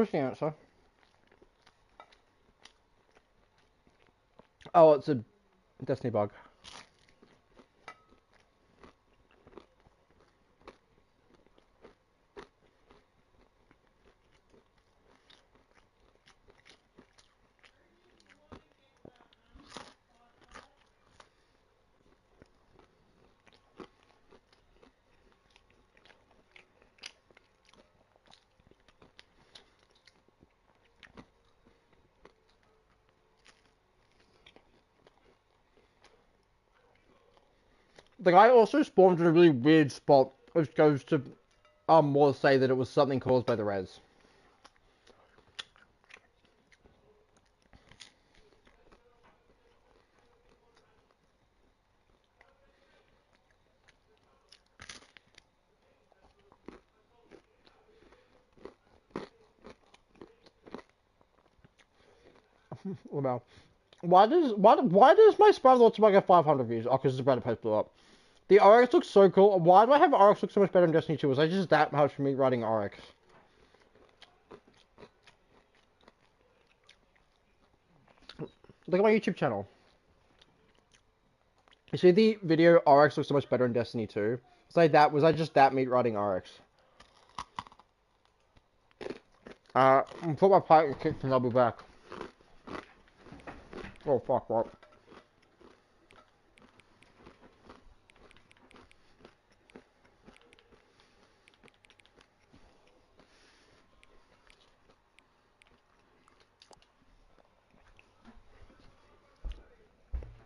was the answer? Oh, it's a Destiny bug. The guy also spawned in a really weird spot, which goes to more say that it was something caused by the res. Well, why does my Spider Ultimate get 500 views? Oh, because the Reddit post blew up. The RX looks so cool. Why do I have RX look so much better in Destiny 2? Was I just that much for me writing RX? Look at my YouTube channel. You see the video RX looks so much better in Destiny 2? Was I just that meat writing RX? Put my pipe kicked and I'll be back. Oh fuck, what?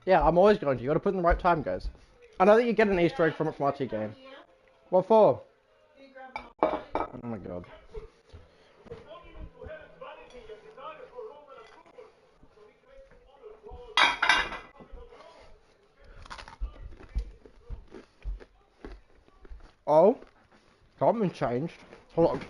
Yeah, I'm always going to. You gotta put in the right time, guys. I know that you get an Easter egg from it from RT game. What for? Oh my god. Oh? Something changed. Hold on.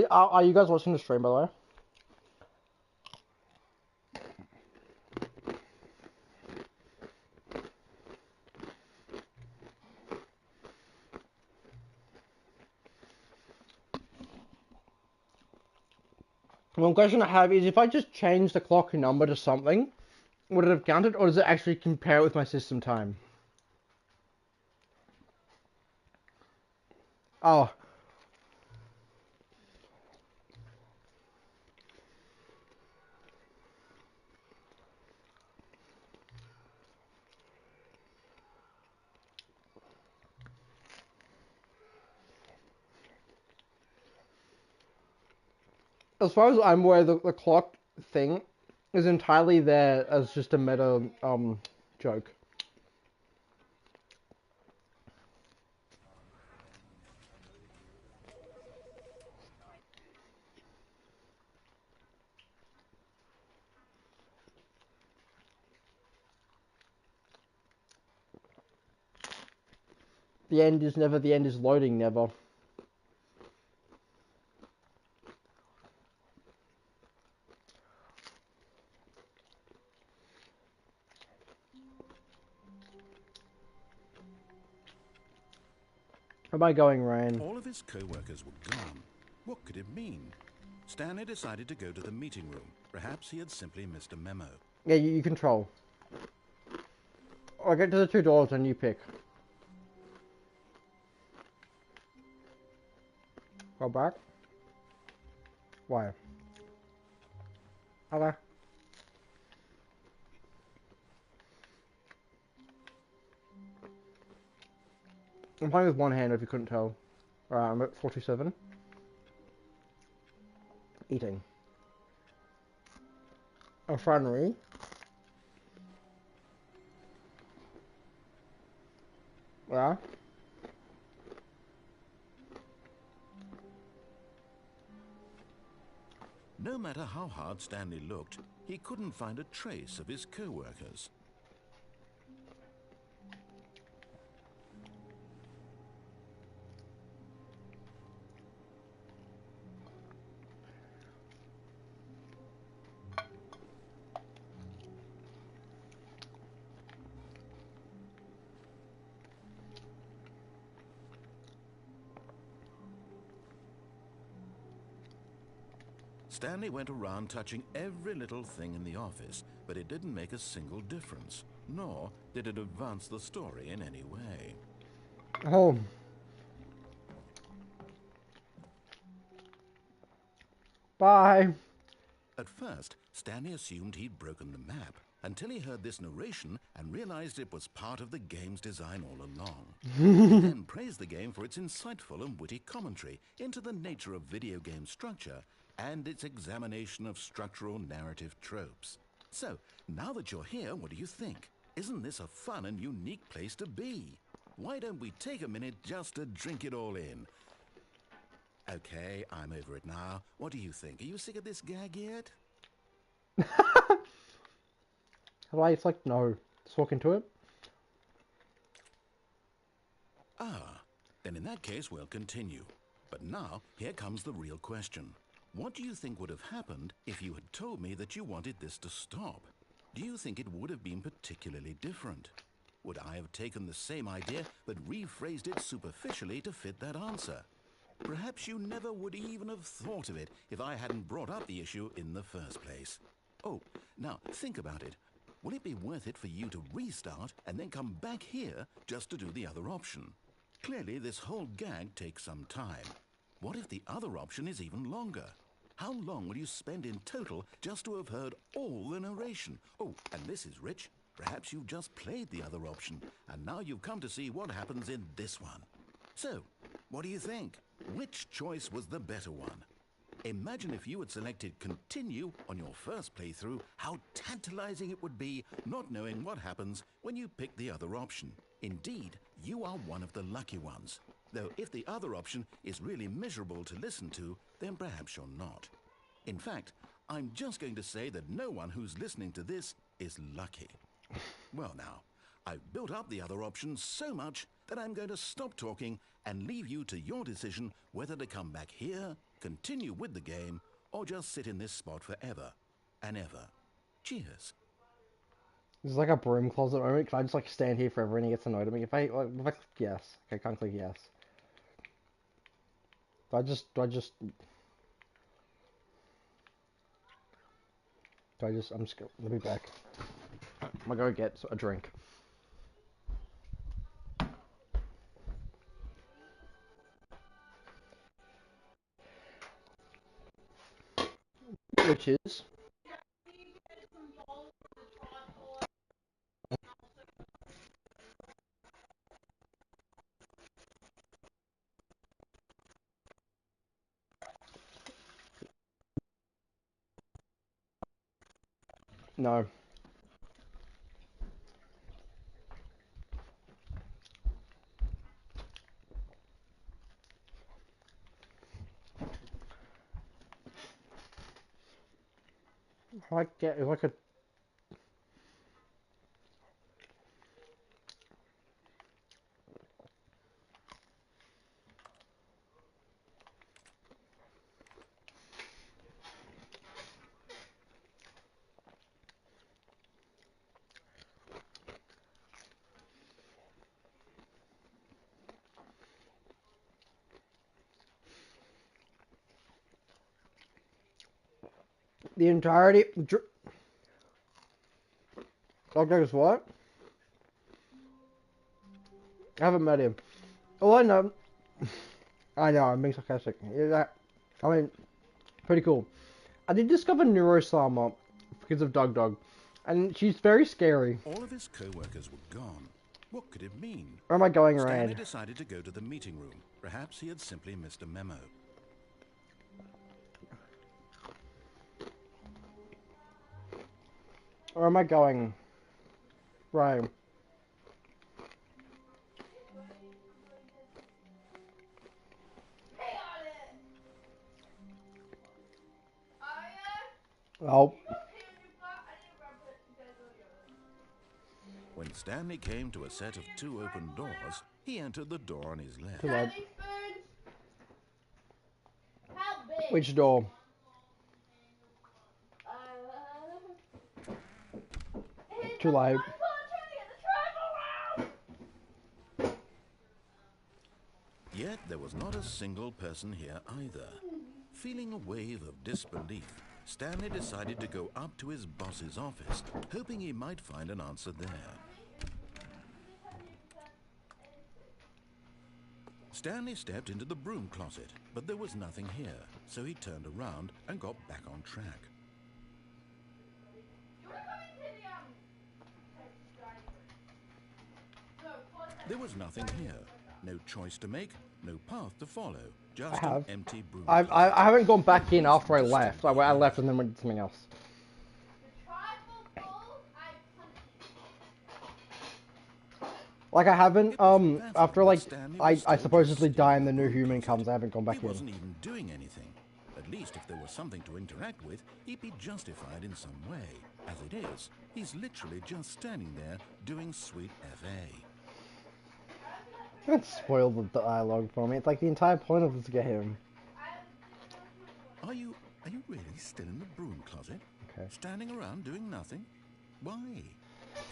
Are you guys watching the stream, by the way? One question I have is, if I just change the clock number to something, would it have counted, or does it actually compare it with my system time? Oh. As far as I'm aware, the clock thing is entirely there as just a meta, joke. The end is never, the end is loading never. Am I going, Ryan? All of his co-workers were gone. What could it mean? Stanley decided to go to the meeting room. Perhaps he had simply missed a memo. Yeah, you control. I'll get to the 2 doors and you pick. Go back. Why? Okay. I'm playing with one hand if you couldn't tell. Alright, I'm at 47. Eating. A friendly. Yeah. No matter how hard Stanley looked, he couldn't find a trace of his co-workers. Stanley went around touching every little thing in the office, but it didn't make a single difference, nor did it advance the story in any way. Oh. Bye. At first, Stanley assumed he'd broken the map, until he heard this narration and realized it was part of the game's design all along. He then praised the game for its insightful and witty commentary into the nature of video game structure and its examination of structural narrative tropes. So, now that you're here, what do you think? Isn't this a fun and unique place to be? Why don't we take a minute just to drink it all in? Okay, I'm over it now. What do you think? Are you sick of this gag yet? Like, it's like, no. Just walk into it. Ah, then in that case we'll continue. But now, here comes the real question. What do you think would have happened if you had told me that you wanted this to stop? Do you think it would have been particularly different? Would I have taken the same idea but rephrased it superficially to fit that answer? Perhaps you never would even have thought of it if I hadn't brought up the issue in the first place. Oh, now think about it. Will it be worth it for you to restart and then come back here just to do the other option? Clearly, this whole gag takes some time. What if the other option is even longer? How long will you spend in total just to have heard all the narration? Oh, and this is rich. Perhaps you've just played the other option, and now you've come to see what happens in this one. So, what do you think? Which choice was the better one? Imagine if you had selected continue on your first playthrough, how tantalizing it would be not knowing what happens when you pick the other option. Indeed, you are one of the lucky ones. Though if the other option is really miserable to listen to, then perhaps you're not. In fact, I'm just going to say that no one who's listening to this is lucky. Well now, I've built up the other option so much that I'm going to stop talking and leave you to your decision whether to come back here, continue with the game, or just sit in this spot forever and ever. Cheers. This is like a broom closet moment. Can I just like stand here forever and he gets annoyed at me? If I click yes. Okay, I can't click yes. Do I just I'm just gonna, let me back. I'm gonna go get a drink. Which is no. I get like a the entirety. Okay, guess what? I haven't met him. Oh, I know. I know. I'm being sarcastic. Yeah, I mean, pretty cool. I did discover Neurosama because of Dog, and she's very scary. All of his co-workers were gone. What could it mean? Where am I going Stanley around? decided to go to the meeting room. Perhaps he had simply missed a memo. Where am I going? Right. Oh. When Stanley came to a set of 2 open doors, he entered the door on his left. Too late. Which door? Too late. Yet there was not a single person here either. Feeling a wave of disbelief, Stanley decided to go up to his boss's office, hoping he might find an answer there. Stanley stepped into the broom closet, but there was nothing here, so he turned around and got back on track. There was nothing here. No choice to make, no path to follow. Just an empty broom closet. I haven't gone back in after I left. I left and then went to something else. Like I haven't, after like, I supposedly die and the new human comes, I haven't gone back in. He wasn't even doing anything. At least if there was something to interact with, he'd be justified in some way. As it is, he's literally just standing there doing sweet FA. Don't spoil the dialogue for me. It's like the entire point of this game. Are you really still in the broom closet? Okay. Standing around doing nothing? Why?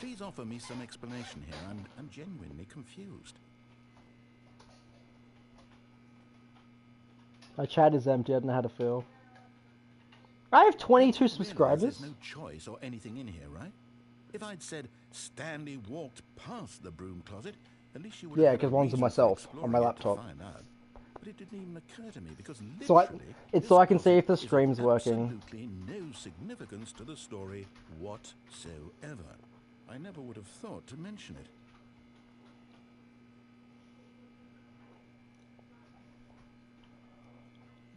Please offer me some explanation here. I'm genuinely confused. My chat is empty. I don't know how to feel. I have 22 subscribers. There's no choice or anything in here, right? If I'd said Stanley walked past the broom closet, at least you would. Yeah, because one's of myself on my laptop. But it didn't even occur to me because so I can see if the stream's working. Absolutely no significance to the story whatsoever. I never would have thought to mention it.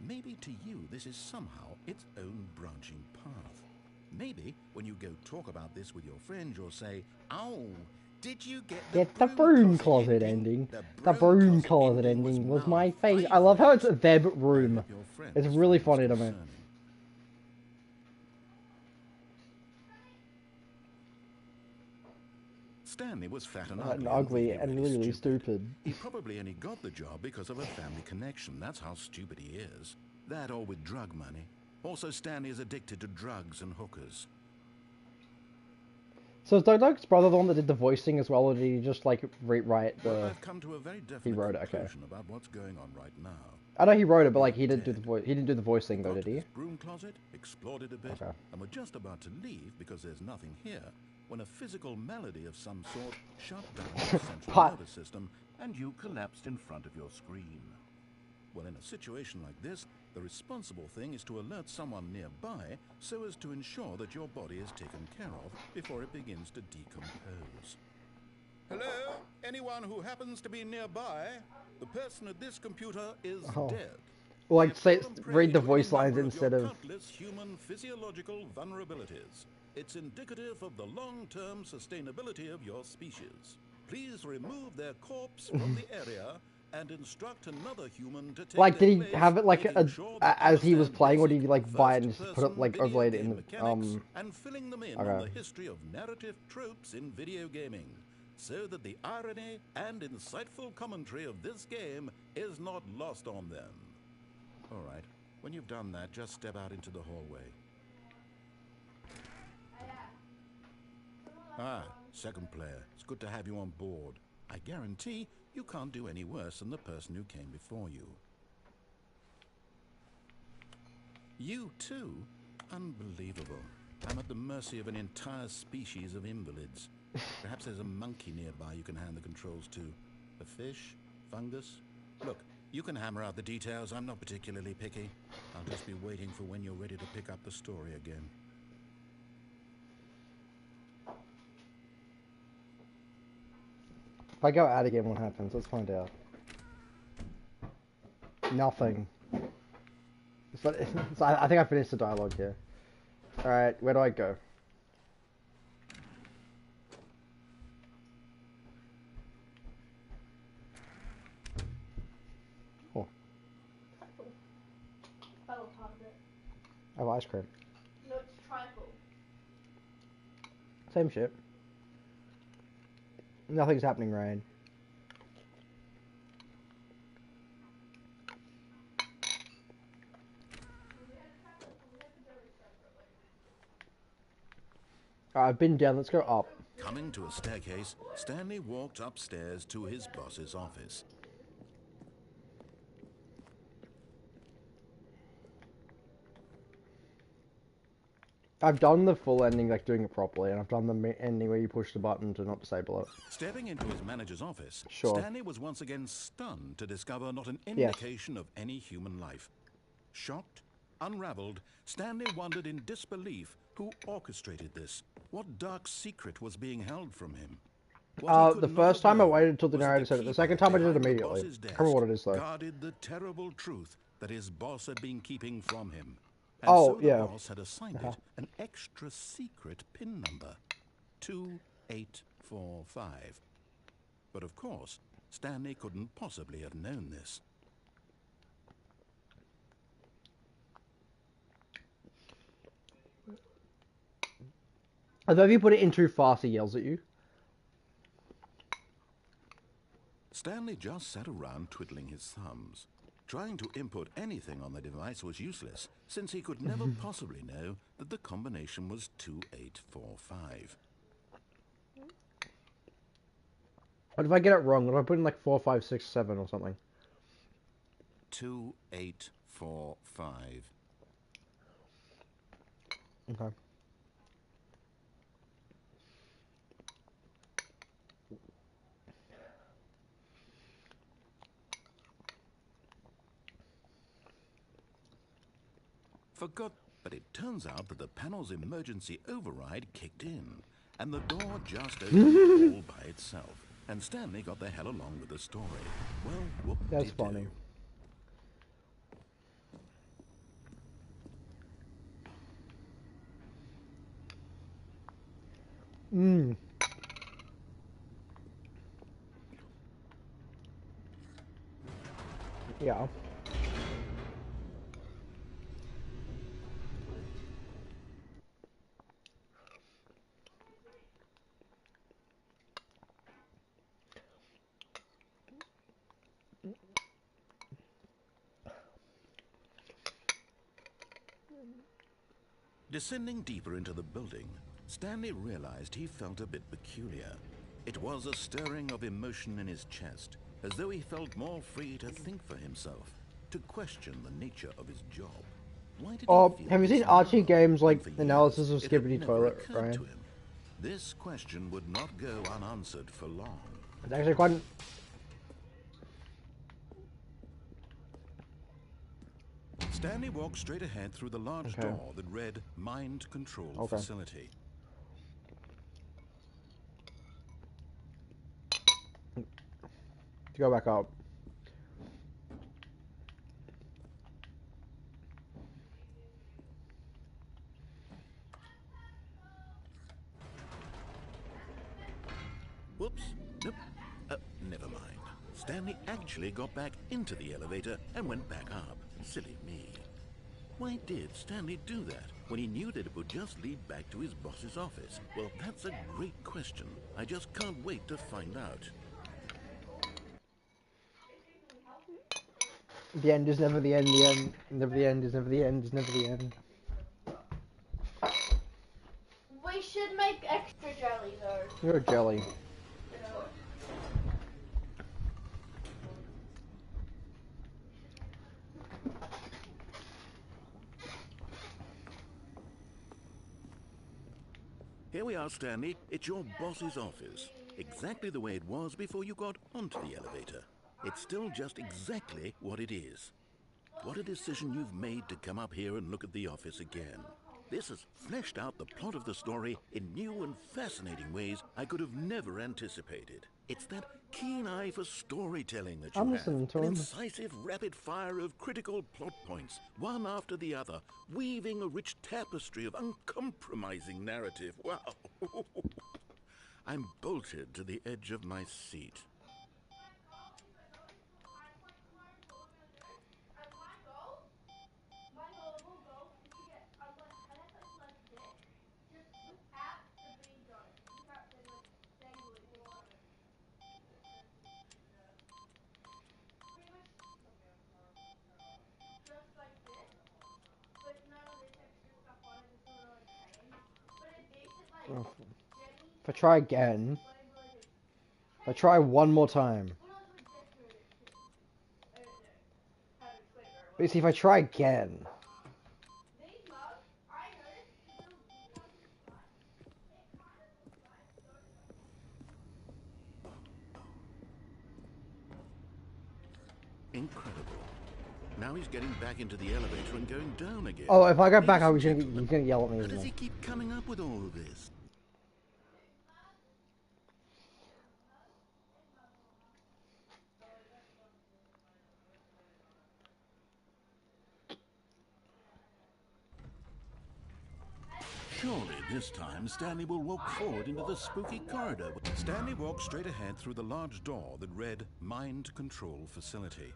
Maybe to you this is somehow its own branching path. Maybe when you go talk about this with your friends, you'll say, "Oh, did you get the broom closet ending? The broom closet ending was my face." I love how it's their room. It's really funny to me. Stanley was fat and ugly and really stupid. He probably only got the job because of a family connection. That's how stupid he is. That or with drug money. Also, Stanley is addicted to drugs and hookers. So is Doug's brother the one that did the voicing as well, or did he just like rewrite the? Well, I've come to a very definite conclusion about what's going on right now. I know he wrote it, but like he didn't do the voice. He didn't do the voicing though, did he? Broom closet, explored it a bit, and we're just about to leave because there's nothing here. When a physical malady of some sort shut down your central nervous system, and you collapsed in front of your screen. Well, in a situation like this, the responsible thing is to alert someone nearby so as to ensure that your body is taken care of before it begins to decompose. Hello? Anyone who happens to be nearby? The person at this computer is dead. Well, like, say, read the voice lines instead of... Countless human physiological vulnerabilities. It's indicative of the long-term sustainability of your species. Please remove their corpse from the area and instruct another human to take like, did he place, have it like as he was playing, or did he like buy it and just put it like overlaid it in the and filling them in on the history of narrative tropes in video gaming, so that the irony and insightful commentary of this game is not lost on them. All right, when you've done that, just step out into the hallway. Ah, second player. It's good to have you on board. I guarantee you can't do any worse than the person who came before you. You too? Unbelievable. I'm at the mercy of an entire species of invalids. Perhaps there's a monkey nearby you can hand the controls to. A fish? Fungus? Look, you can hammer out the details. I'm not particularly picky. I'll just be waiting for when you're ready to pick up the story again. If I go out again, what happens? Let's find out. Nothing. So I think I finished the dialogue here. Alright, where do I go? Oh. I have ice cream. No, it's trifle. Same shit. Nothing's happening, Ryan. I've been down, let's go up. Coming to a staircase, Stanley walked upstairs to his boss's office. I've done the full ending, like doing it properly, and I've done the ending where you push the button to not disable it. Stepping into his manager's office, Sure. Stanley was once again stunned to discover not an Yes. indication of any human life. Shocked, unraveled, Stanley wondered in disbelief who orchestrated this. What dark secret was being held from him? The first time I waited until the narrator said it. The second time I did it immediately. I can't remember what it is though. Guarded the terrible truth that his boss had been keeping from him. And oh, so the yeah. boss had assigned it an extra secret PIN number. 2845. But of course, Stanley couldn't possibly have known this. I thought if you put it in too fast, he yells at you. Stanley just sat around twiddling his thumbs. Trying to input anything on the device was useless, since he could never possibly know that the combination was 2845. What if I get it wrong? What if I put in like 4, 5, 6, 7 or something? 2845. Okay. Forgot, but it turns out that the panel's emergency override kicked in, and the door just opened all by itself. And Stanley got the hell along with the story. Well, whoop-de-doo. That's funny. Yeah. Descending deeper into the building, Stanley realized he felt a bit peculiar. It was a stirring of emotion in his chest, as though he felt more free to think for himself, to question the nature of his job. Why did he feel have you seen this Archie now? games like For years, analysis of it had Skibbity never Toilet, occurred right? to him. This question would not go unanswered for long. It's actually quite. Stanley walked straight ahead through the large door that read Mind Control Facility. To go back up. Whoops. Nope. Never mind. Stanley actually got back into the elevator and went back up. Silly me. Why did Stanley do that when he knew that it would just lead back to his boss's office? Well, that's a great question. I just can't wait to find out. The end is never the end, the end. Never the end is never the end is never the end. We should make extra jelly though. You're a jelly. Here we are, Stanley. It's your boss's office. Exactly the way it was before you got onto the elevator. It's still just exactly what it is. What a decision you've made to come up here and look at the office again. This has fleshed out the plot of the story in new and fascinating ways I could have never anticipated. It's that keen eye for storytelling that you I'm have. listening to An him. incisive rapid fire of critical plot points, one after the other, weaving a rich tapestry of uncompromising narrative. Wow. I'm bolted to the edge of my seat. If I try again, if I try one more time. But you see, if I try again. Incredible. Now he's getting back into the elevator and going down again. Oh, if I go back, Ladies he's and gonna yell at me. how Isn't does he? he keep coming up with all of this? Surely this time Stanley will walk forward into the spooky corridor. Stanley walked straight ahead through the large door that read Mind Control Facility.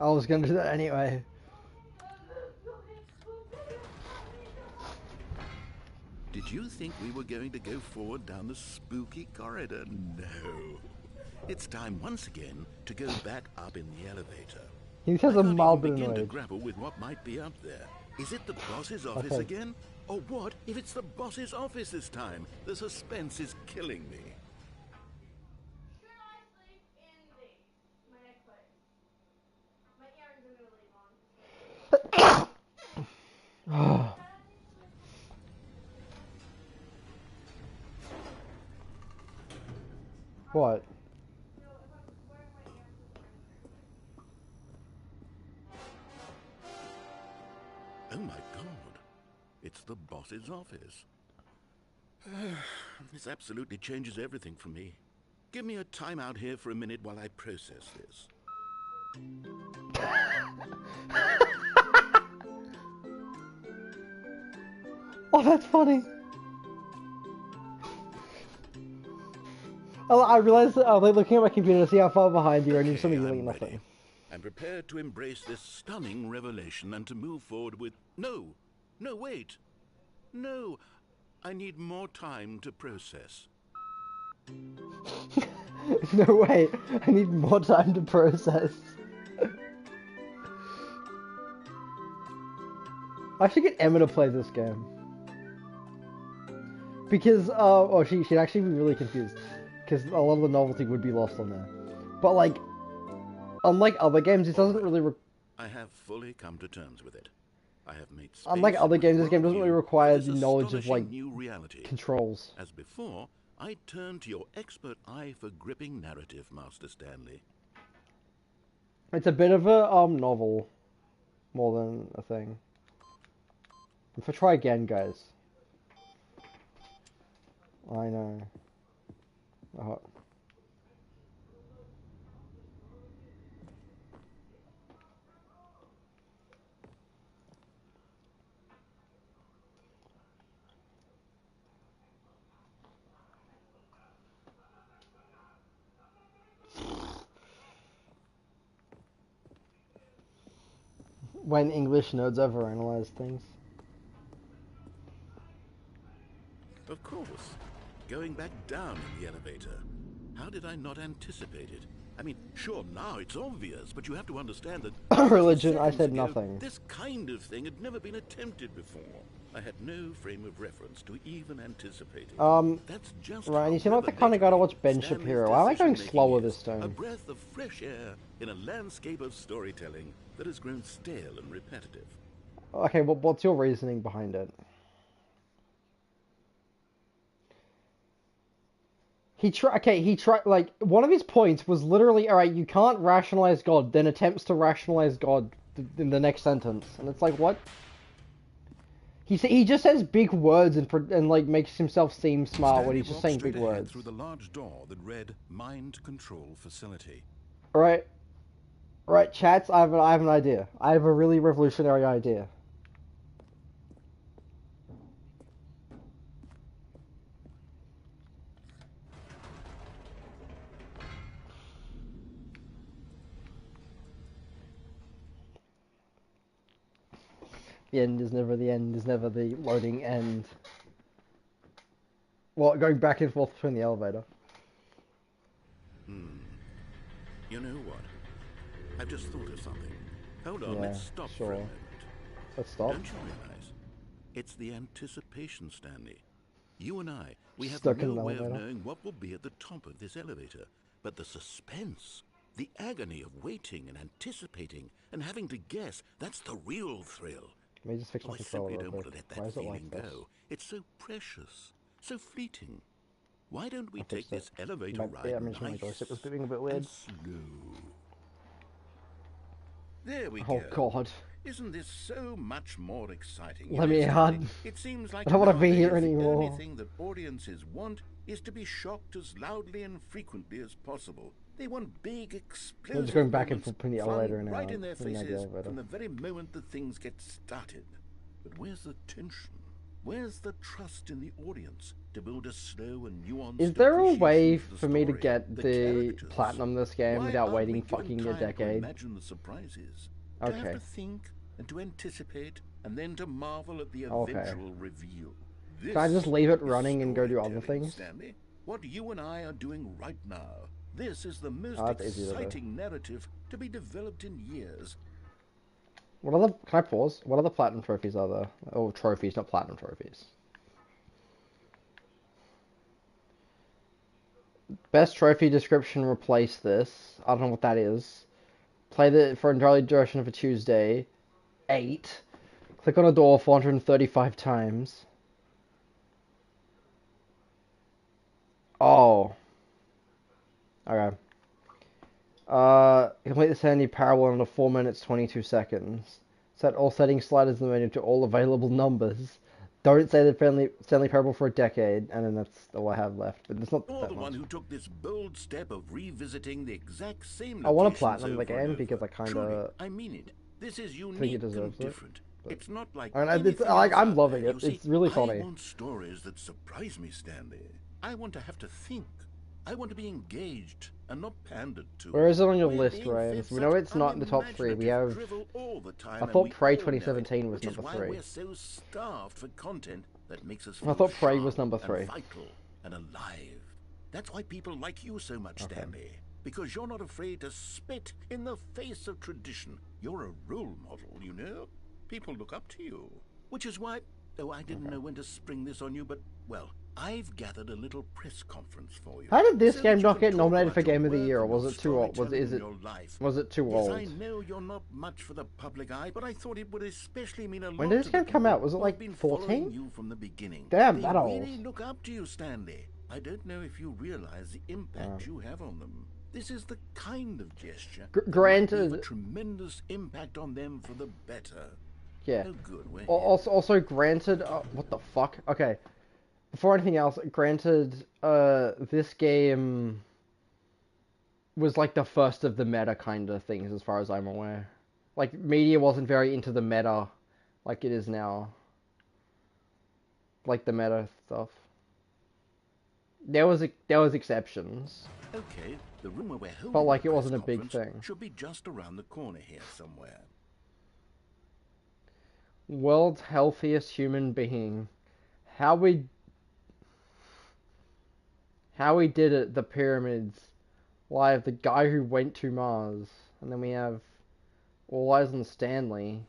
I was gonna do that anyway. Did you think we were going to go forward down the spooky corridor? No. It's time once again to go back up in the elevator. He I has a can't mild even bit begin to annoyed. grapple with what might be up there. Is it the boss's office Okay. again? Or what if it's the boss's office this time? The suspense is killing me. Should I sleep in these? My necklace. My earrings are gonna leave on. What? No, if I'm wearing my earrings in the Oh my god. It's the boss's office. This absolutely changes everything for me. Give me a timeout here for a minute while I process this. Oh, that's funny. I realized that I was like looking at my computer to see how far behind you are, and you just Okay, immediately I'm nothing. ready. I'm prepared to embrace this stunning revelation and to move forward with... No! No, wait! No! I need more time to process. No way. I need more time to process. I should get Emma to play this game. Because, oh, she'd actually be really confused. Because a lot of the novelty would be lost on there. But, like, unlike other games, it doesn't really... I have fully come to terms with it. I have made space Unlike in other my games, this game doesn't really worldview require for the this knowledge of, astonishing like, new reality. controls. As before, I turn to your expert eye for gripping narrative, Master Stanley. It's a bit of a, novel. More than a thing. If I try again, guys. I know. Oh. When English nerds overanalyze things. Of course. Going back down in the elevator. How did I not anticipate it? I mean, sure, now it's obvious, but you have to understand that... Religion, I seconds said ago, nothing. This kind of thing had never been attempted before. I had no frame of reference to even anticipate it. That's just Ryan, you how seem like the kind of guy to watch Ben Stanley's Shapiro. Why am I going decision-making slower is. this A time? breath of fresh air in a landscape of storytelling that has grown stale and repetitive. Okay, well, what's your reasoning behind it? He tried, like, one of his points was literally, alright, you can't rationalize God, then attempts to rationalize God in the next sentence. And it's like, what? He just says big words and like, makes himself seem smart when he's just saying big words. Through the large door that read Mind Control Facility. Alright. Alright, chats, I have an idea. I have a really revolutionary idea. The end is never the end, is never the loading end. Well, going back and forth between the elevator. You know what? I've just thought of something. Hold on, Yeah, let's stop for sure. a moment. Let's stop. Don't you realize? It's the anticipation, Stanley. You and I, we have Stuck in no an way of elevator. knowing what will be at the top of this elevator. But the suspense, the agony of waiting and anticipating and having to guess, that's the real thrill. Let me just fix Oh, my I controller simply real don't quick. want to let Why that is it feeling like this? go. It's so precious, so fleeting. Why don't we I take fixed it. this elevator But, ride yeah, I mentioned my joystick was nice moving a bit weird. and slow? There we Oh go. god. Isn't this so much more exciting? You Let know, me Stanley, out. it seems I like don't want to be nowadays here the only anymore. thing that audiences want is to be shocked as loudly and frequently as possible. They want big, We're just explosive going back and moments forth in the flung elevator now. right in their The faces elevator. from the very moment that things get started. But where's the tension? Where's the trust in the audience to build a slow and nuanced Is there a way appreciation for me to story, get the the characters? platinum this game Why without aren't we waiting given fucking a time to decade? imagine the surprises? To have Okay. to think and to anticipate and then to marvel at the Okay. eventual reveal. Can I just leave it This running is and go do other storytelling, things? Stanley. What you and I are doing right now. This is the most Oh, that's easy to do. exciting narrative to be developed in years. What other? Can I pause? What other platinum trophies are there? Oh, trophies, not platinum trophies. Best trophy description, replace this. I don't know what that is. Play the for entirely duration of a Tuesday. 8. Click on a door 435 times. Oh. Okay. Complete the Stanley Parable in under 4 minutes 22 seconds. Set all settings sliders in the menu to all available numbers. Don't say the Stanley Parable for a decade, and then that's all I have left. But it's not You're that the much. one who took this bold step of revisiting the exact same locations I want to platinum the over and game over. because I kind Truly, of I mean it. This is think it unique and deserves it. different. But... It's not like And it's anything like else I'm out loving there. it. You It's see, really I funny. want stories that surprise me, Stanley. I want to have to think. I want to be engaged and not pandered to. Where is it on your We're list, being Ryan? fed So we know such it's not in the top 3. We unimaginative have. drivel all the time, I and thought we Prey all know it, 2017 was which is number why 3. we're so starved for content that makes us I feel thought Prey was sharp number and 3. vital and alive. That's why people like you so much, Okay. Stanley. Because you're not afraid to spit in the face of tradition. You're a role model, you know? People look up to you. Which is why, oh, I didn't know when to spring this on you, but, well, I've gathered a little press conference for you. How did this so game that you not can get talk nominated about for your Game of the work Year, or and was your it too old? storytelling in your life. Was it too Yes, old? I know you're not much for the public eye, but I thought it would especially mean a lot When did this to the game come people out? Was it who like have been 14? following you from the beginning. Damn, They that old. really look up to you, Stanley. I don't know if you realize the impact you have on them. This is the kind of gesture that might Granted, leave a tremendous impact on them for the better. yeah. Oh, good. We're here. Also, granted, what the fuck? Okay. Before anything else, granted, this game was like the first of the meta kind of things, as far as I'm aware. Like, media wasn't very into the meta like it is now. Like the meta stuff. There was exceptions. Okay, the room where we're holding But like the it press wasn't a big conference thing. should be just around the corner here somewhere. World's healthiest human being. How we did it, the pyramids. Live, the guy who went to Mars. And then we have All Eyes on Stanley.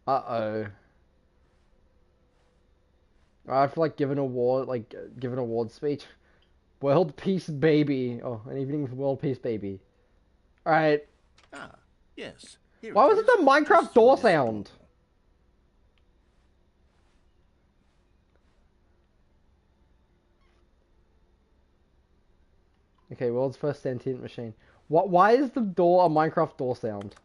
Uh-oh. I have to like give an award speech. World Peace Baby. Oh, an evening for World Peace Baby. Alright. Ah, yes. Here Why it was it is, the Minecraft just through door this sound? door. Okay, world's first sentient machine. Why is the door a Minecraft door sound?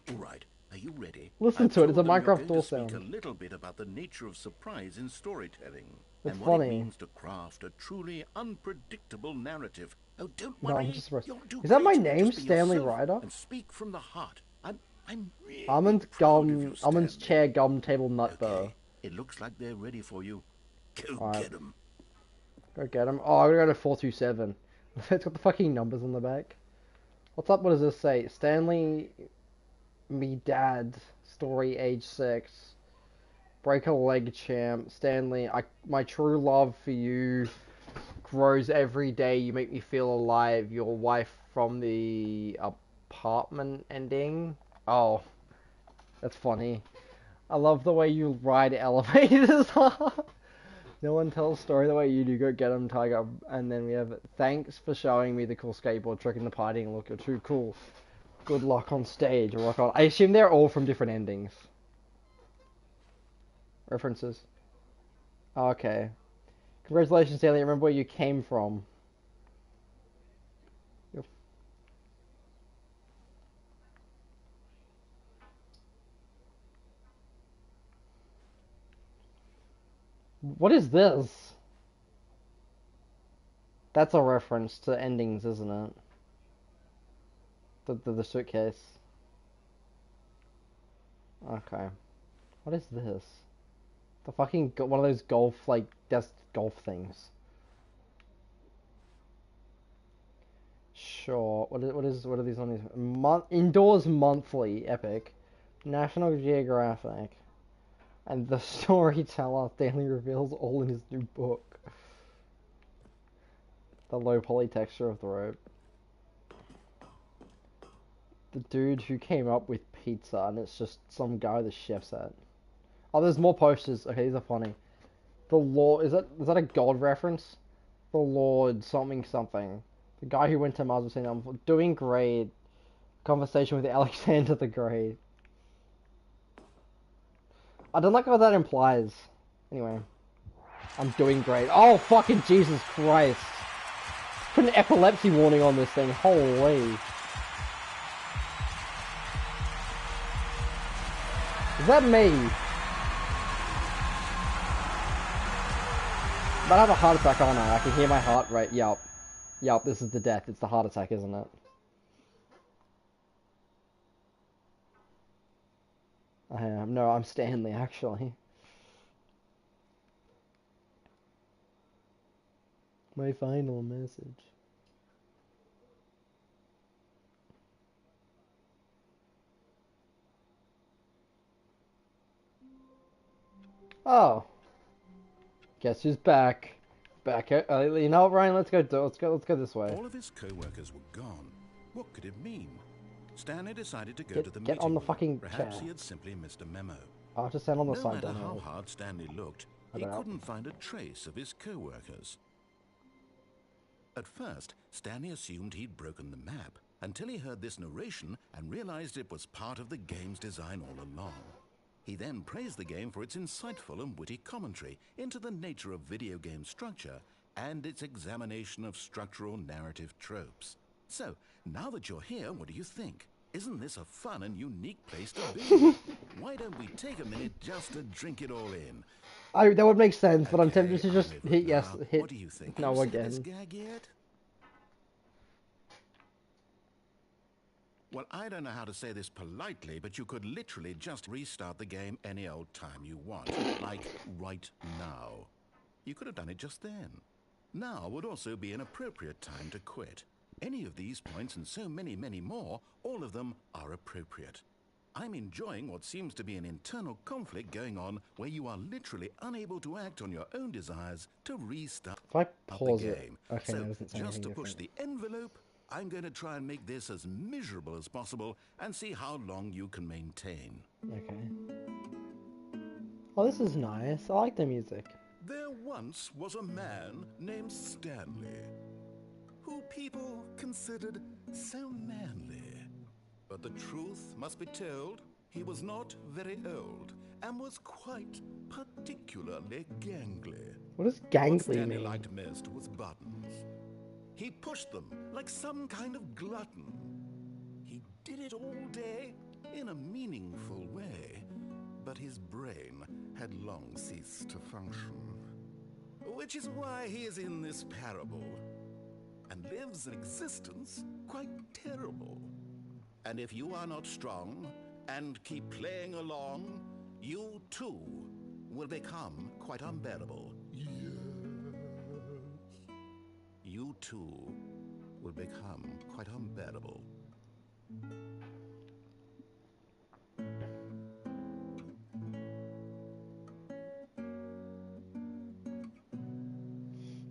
All right, are you ready? Listen I've to it, it's a told them you're Minecraft going door to speak sound. a little bit about the nature of surprise in storytelling It's and what funny. it means to craft a truly unpredictable narrative. Oh, don't No, worry. I'm just surprised. You'll do Is that my great. name, Just be Stanley yourself Ryder? and speak from the heart. I'm really Almond proud of you, almonds Stanley. chair gum table nut burr. Okay, it looks like they're ready for you. Go Alright. get them. Go get him. Oh, I'm gonna go to 427. It's got the fucking numbers on the back. What's up? What does this say? Stanley, me dad, story age 6. Break a leg champ. Stanley, my true love for you grows every day. You make me feel alive. Your wife from the apartment ending. Oh, that's funny. I love the way you ride elevators. No one tells story the way you do. Go get him, Tiger. And then we have thanks for showing me the cool skateboard trick in the party. Look, you're too cool. Good luck on stage. Rock on. I assume they're all from different endings. References. Okay. Congratulations, Stanley. Remember where you came from. Yep. What is this? That's a reference to endings, isn't it? The suitcase. Okay. What is this? The fucking one of those golf desk golf things. Sure. What are these on these indoors monthly epic, National Geographic, and the storyteller Stanley reveals all in his new book. The low poly texture of the rope. The dude who came up with pizza, and it's just some guy the chef's at. Oh, there's more posters. Okay, these are funny. The Lord, is that a God reference? The Lord something something. The guy who went to Mars was saying, I'm doing great. Conversation with Alexander the Great. I don't like what that implies. Anyway. I'm doing great. Oh, fucking Jesus Christ. Put an epilepsy warning on this thing. Holy. Is that me? I'm about to have a heart attack, aren't I? I can hear my heart rate. Yup. Yup, this is the death. It's the heart attack, isn't it? I am. No, I'm Stanley, actually. My final message. Oh. Guess who's back? Back. You know what, Ryan? Let's go this way. All of his co-workers were gone. What could it mean? Stanley decided to go to the Get meeting on the room. fucking Perhaps chair. he had simply missed a memo. I'll just stand on the No side matter down how here. hard Stanley looked, he About. couldn't find a trace of his co-workers. At first, Stanley assumed he'd broken the map until he heard this narration and realized it was part of the game's design all along. He then praised the game for its insightful and witty commentary into the nature of video game structure and its examination of structural narrative tropes. So, now that you're here, what do you think? Isn't this a fun and unique place to be? Why don't we take a minute just to drink it all in? That would make sense, but I'm Okay, tempted to just I'm hit it yes, now. hit What do you think? no Have you seen this again. gag yet? Well, I don't know how to say this politely, but you could literally just restart the game any old time you want, like right now. You could have done it just then. Now would also be an appropriate time to quit. Any of these points and so many, many more, all of them are appropriate. I'm enjoying what seems to be an internal conflict going on where you are literally unable to act on your own desires to restart If I the pause game. it, okay, So, that doesn't say just anything to push different. the envelope, I'm going to try and make this as miserable as possible and see how long you can maintain. Okay. Oh, this is nice. I like the music. There once was a man named Stanley, who people considered so manly. But the truth must be told, he was not very old and was quite particularly gangly. What does What gangly Stanley mean? liked most was buttons. He pushed them like some kind of glutton. He did it all day in a meaningful way, but his brain had long ceased to function. Which is why he is in this parable and lives an existence quite terrible. And if you are not strong and keep playing along, you too will become quite unbearable. Yes. You too will become quite unbearable.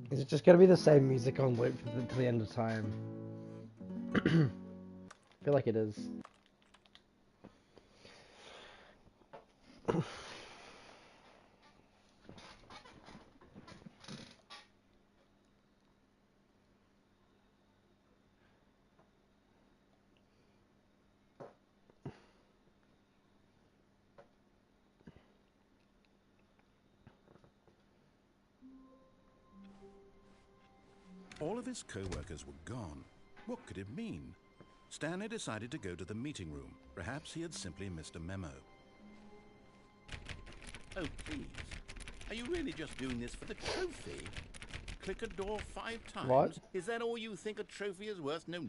Is it just gonna be the same music on loop to the end of time? I feel like it is. All of his co-workers were gone. What could it mean? Stanley decided to go to the meeting room. Perhaps he had simply missed a memo. Oh, please. Are you really just doing this for the trophy? Click a door 5 times? What? Is that all you think a trophy is worth? No.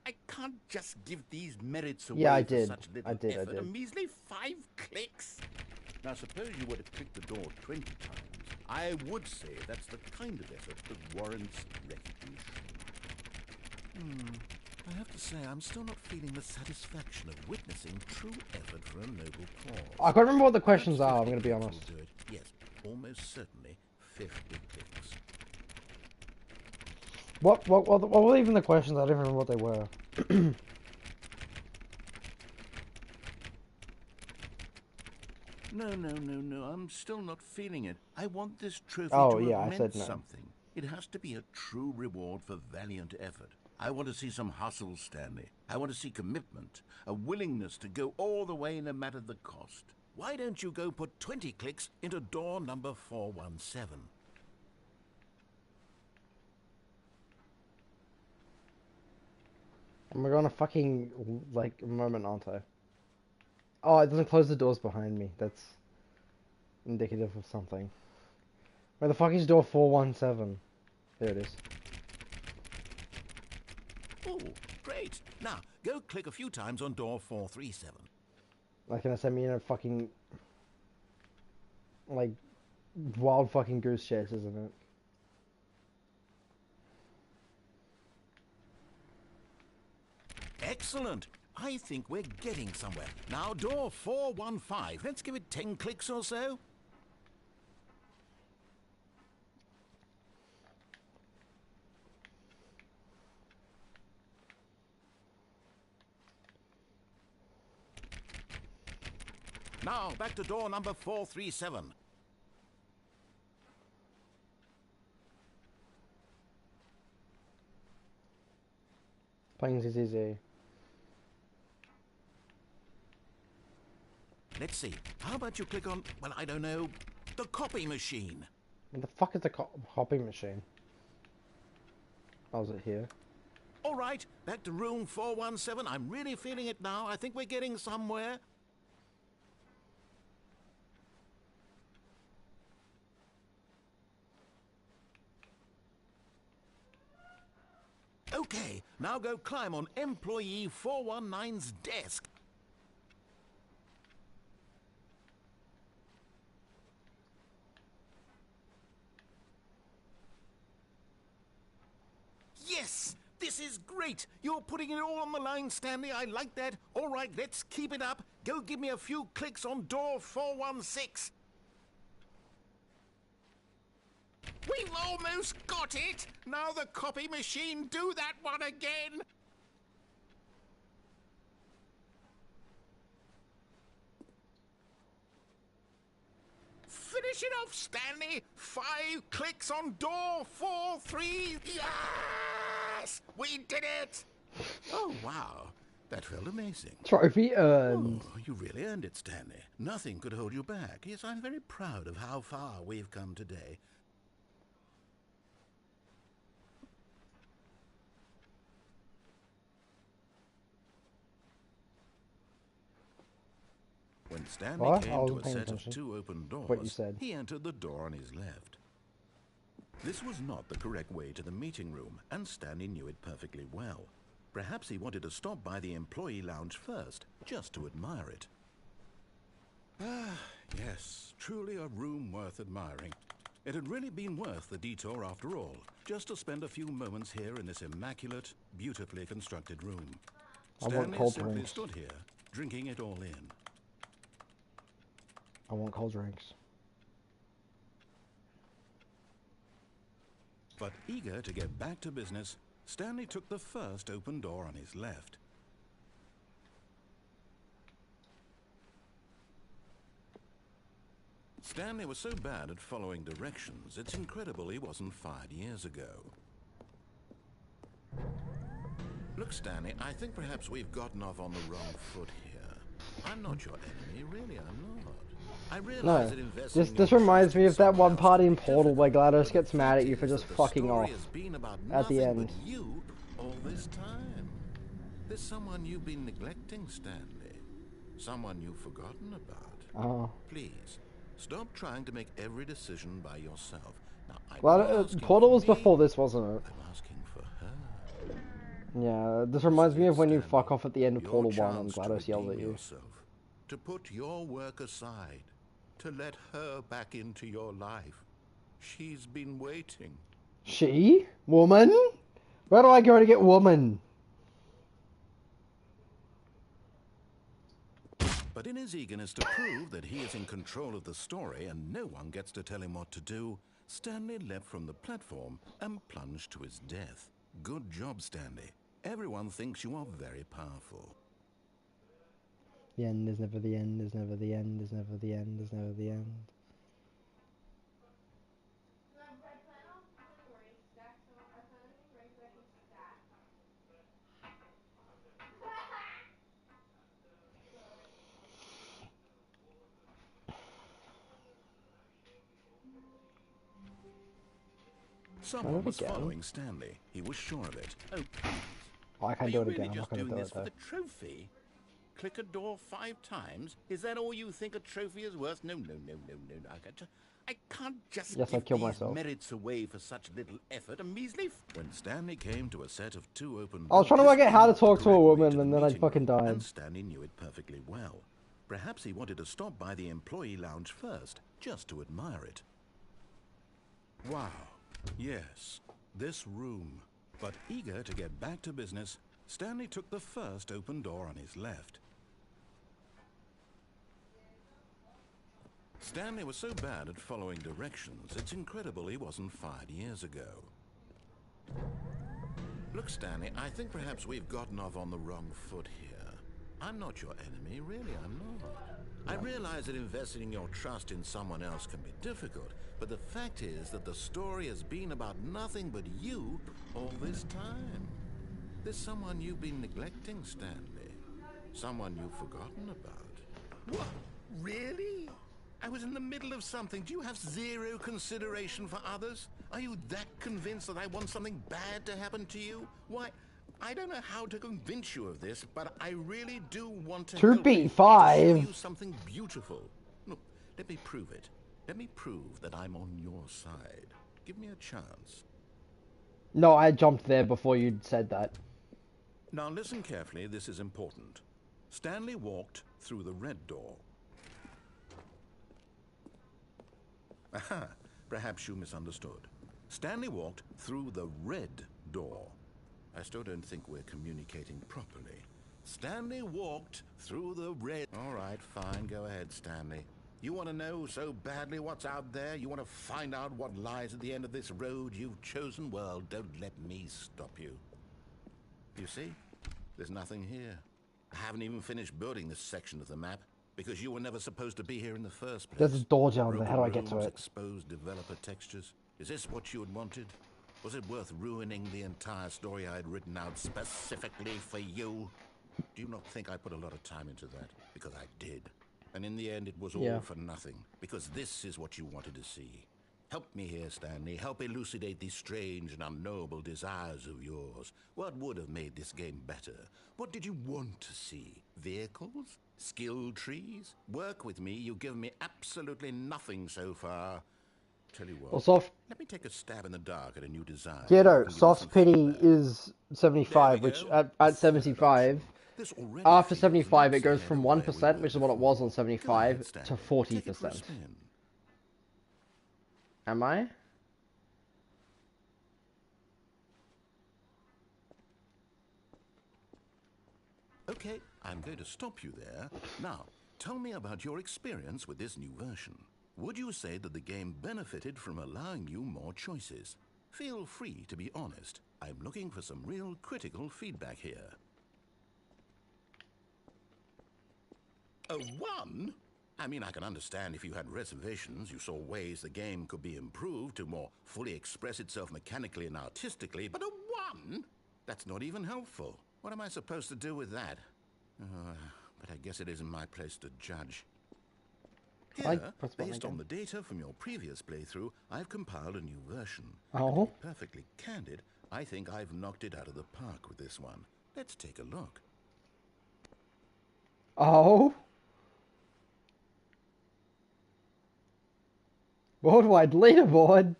I can't just give these merits away Yeah, I for did. such little I did. effort. A measly 5 clicks? Now, suppose you were to click the door 20 times. I would say that's the kind of effort that warrants recognition. I have to say, I'm still not feeling the satisfaction of witnessing true effort for a noble cause. I can't remember what the questions Perhaps are, I'm 50 going to be clicks honest. will do it. Yes, almost certainly 50 clicks. What were even the questions? I don't even remember what they were. No. I'm still not feeling it. I want this trophy Oh, to yeah, have I meant said no. something. It has to be a true reward for valiant effort. I want to see some hustle, Stanley. I want to see commitment, a willingness to go all the way no matter the cost. Why don't you go put 20 clicks into door number 417? Am I going to fucking, like, a moment, aren't I? Oh, it doesn't close the doors behind me. That's indicative of something. Where the fuck is door 417? There it is. Oh, great. Now, go click a few times on door 437. Like, gonna send me in a fucking, like, wild fucking goose chase, isn't it? Excellent. I think we're getting somewhere. Now, door 415. Let's give it 10 clicks or so. Now, back to door number 437. Plain is easy. Let's see. How about you click on, well, I don't know, the copy machine? What the fuck is the hopping machine? Oh, is it here? All right, back to room 417. I'm really feeling it now. I think we're getting somewhere. Okay, now go climb on employee 419's desk. Yes! This is great! You're putting it all on the line, Stanley. I like that. All right, let's keep it up. Go give me a few clicks on door 416. We've almost got it! Now the copy machine, do that one again! Finish it off, Stanley! 5 clicks on door 43. Yes! We did it! Oh, wow. That felt amazing. Trophy earned. Oh, you really earned it, Stanley. Nothing could hold you back. Yes, I'm very proud of how far we've come today. When Stanley What? I came to wasn't a paying set of attention. 2 open What you doors, said. he entered the door on his left. This was not the correct way to the meeting room, and Stanley knew it perfectly well. Perhaps he wanted to stop by the employee lounge first, just to admire it. Ah, yes, truly a room worth admiring. It had really been worth the detour after all, just to spend a few moments here in this immaculate, beautifully constructed room. I want Stanley cold simply drinks. stood here, drinking it all in. I want cold drinks. But eager to get back to business, Stanley took the first open door on his left. Stanley was so bad at following directions, it's incredible he wasn't fired years ago. Look, Stanley, I think perhaps we've gotten off on the wrong foot here. I'm not your enemy, really, I'm not. I realize No. that investing This your reminds trust me in of that someone one else part can in be Portal where difficult, GLaDOS but the gets mad fact at you for is just that the fucking story off has been about at the nothing but end. you all this time. There's someone you've been neglecting, Stanley. Someone you've forgotten about. Oh. Please, stop trying to make every decision by yourself. Now, I'm not GLaDOS, asking Portal for was me, before this, wasn't it? I'm asking for her. Yeah, this This reminds is me it, of when you fuck Stanley. off at the end of Your Portal 1 and chance to GLaDOS yelled at redeem you. yourself. To put your work aside. To let her back into your life. She's been waiting. She? Woman? Where do I go to get woman? But in his eagerness to prove that he is in control of the story and no one gets to tell him what to do, Stanley leapt from the platform and plunged to his death. Good job, Stanley. Everyone thinks you are very powerful. The end is never the end, is never the end, is never the end, is never the end. Someone it was again. following Stanley. He was sure of it. Oh, please. Oh, I Are can't you do it really again. I'm not just going to doing do this it for though. the trophy? Click a door 5 times? Is that all you think a trophy is worth? No. I can't just Yes, I give killed these myself. merits away for such little effort. A measly... When Stanley came to a set of 2 open I was trying to doors, work out this how to was the talk to a correct way woman to the and then I meeting fucking room, died. and Stanley knew it perfectly well. Perhaps he wanted to stop by the employee lounge first, just to admire it. Wow. Yes, this room. But eager to get back to business, Stanley took the first open door on his left. Stanley was so bad at following directions, it's incredible he wasn't fired years ago. Look, Stanley, I think perhaps we've gotten off on the wrong foot here. I'm not your enemy, really, I'm not. I realize that investing your trust in someone else can be difficult, but the fact is that the story has been about nothing but you all this time. There's someone you've been neglecting, Stanley. Someone you've forgotten about. What? Really? I was in the middle of something. Do you have zero consideration for others? Are you that convinced that I want something bad to happen to you? Why, I don't know how to convince you of this, but I really do want to help you, to show you something beautiful. Look, let me prove it. Let me prove that I'm on your side. Give me a chance. No, I jumped there before you said that. Now listen carefully, this is important. Stanley walked through the red door. Aha, perhaps you misunderstood. Stanley walked through the red door. I still don't think we're communicating properly. Stanley walked through the red... All right, fine, go ahead, Stanley. You want to know so badly what's out there? You want to find out what lies at the end of this road you've chosen? Well, don't let me stop you. You see? There's nothing here. I haven't even finished building this section of the map, because you were never supposed to be here in the first place. There's a door down there. How do I get to Rooms, it? exposed developer textures. Is this what you had wanted? Was it worth ruining the entire story I had written out specifically for you? Do you not think I put a lot of time into that? Because I did. And in the end, it was all for nothing. Because this is what you wanted to see. Help me here, Stanley. Help elucidate these strange and unknowable desires of yours. What would have made this game better? What did you want to see? Vehicles? Skill trees? Work with me. You've given me absolutely nothing so far. Tell you what, Well, let me take a stab in the dark at a new design. yeah, no, I can give you soft some pity feedback. is 75, There we which go. at A third 75, option. This already after feels 75, it leaps goes ahead from of where we 1%, were which is what it was on before. Go 75, ahead, Stanley. to Take it for a 40%. spin. Am I? Okay, I'm going to stop you there. Now, tell me about your experience with this new version. Would you say that the game benefited from allowing you more choices? Feel free to be honest. I'm looking for some real critical feedback here. A 1? I mean, I can understand if you had reservations, you saw ways the game could be improved to more fully express itself mechanically and artistically, but a 1? That's not even helpful. What am I supposed to do with that? But I guess it isn't my place to judge. I Here, press button based on again. the data from your previous playthrough, I've compiled a new version. Oh. And to be perfectly candid, I think I've knocked it out of the park with this one. Let's take a look. Oh. Worldwide leaderboard.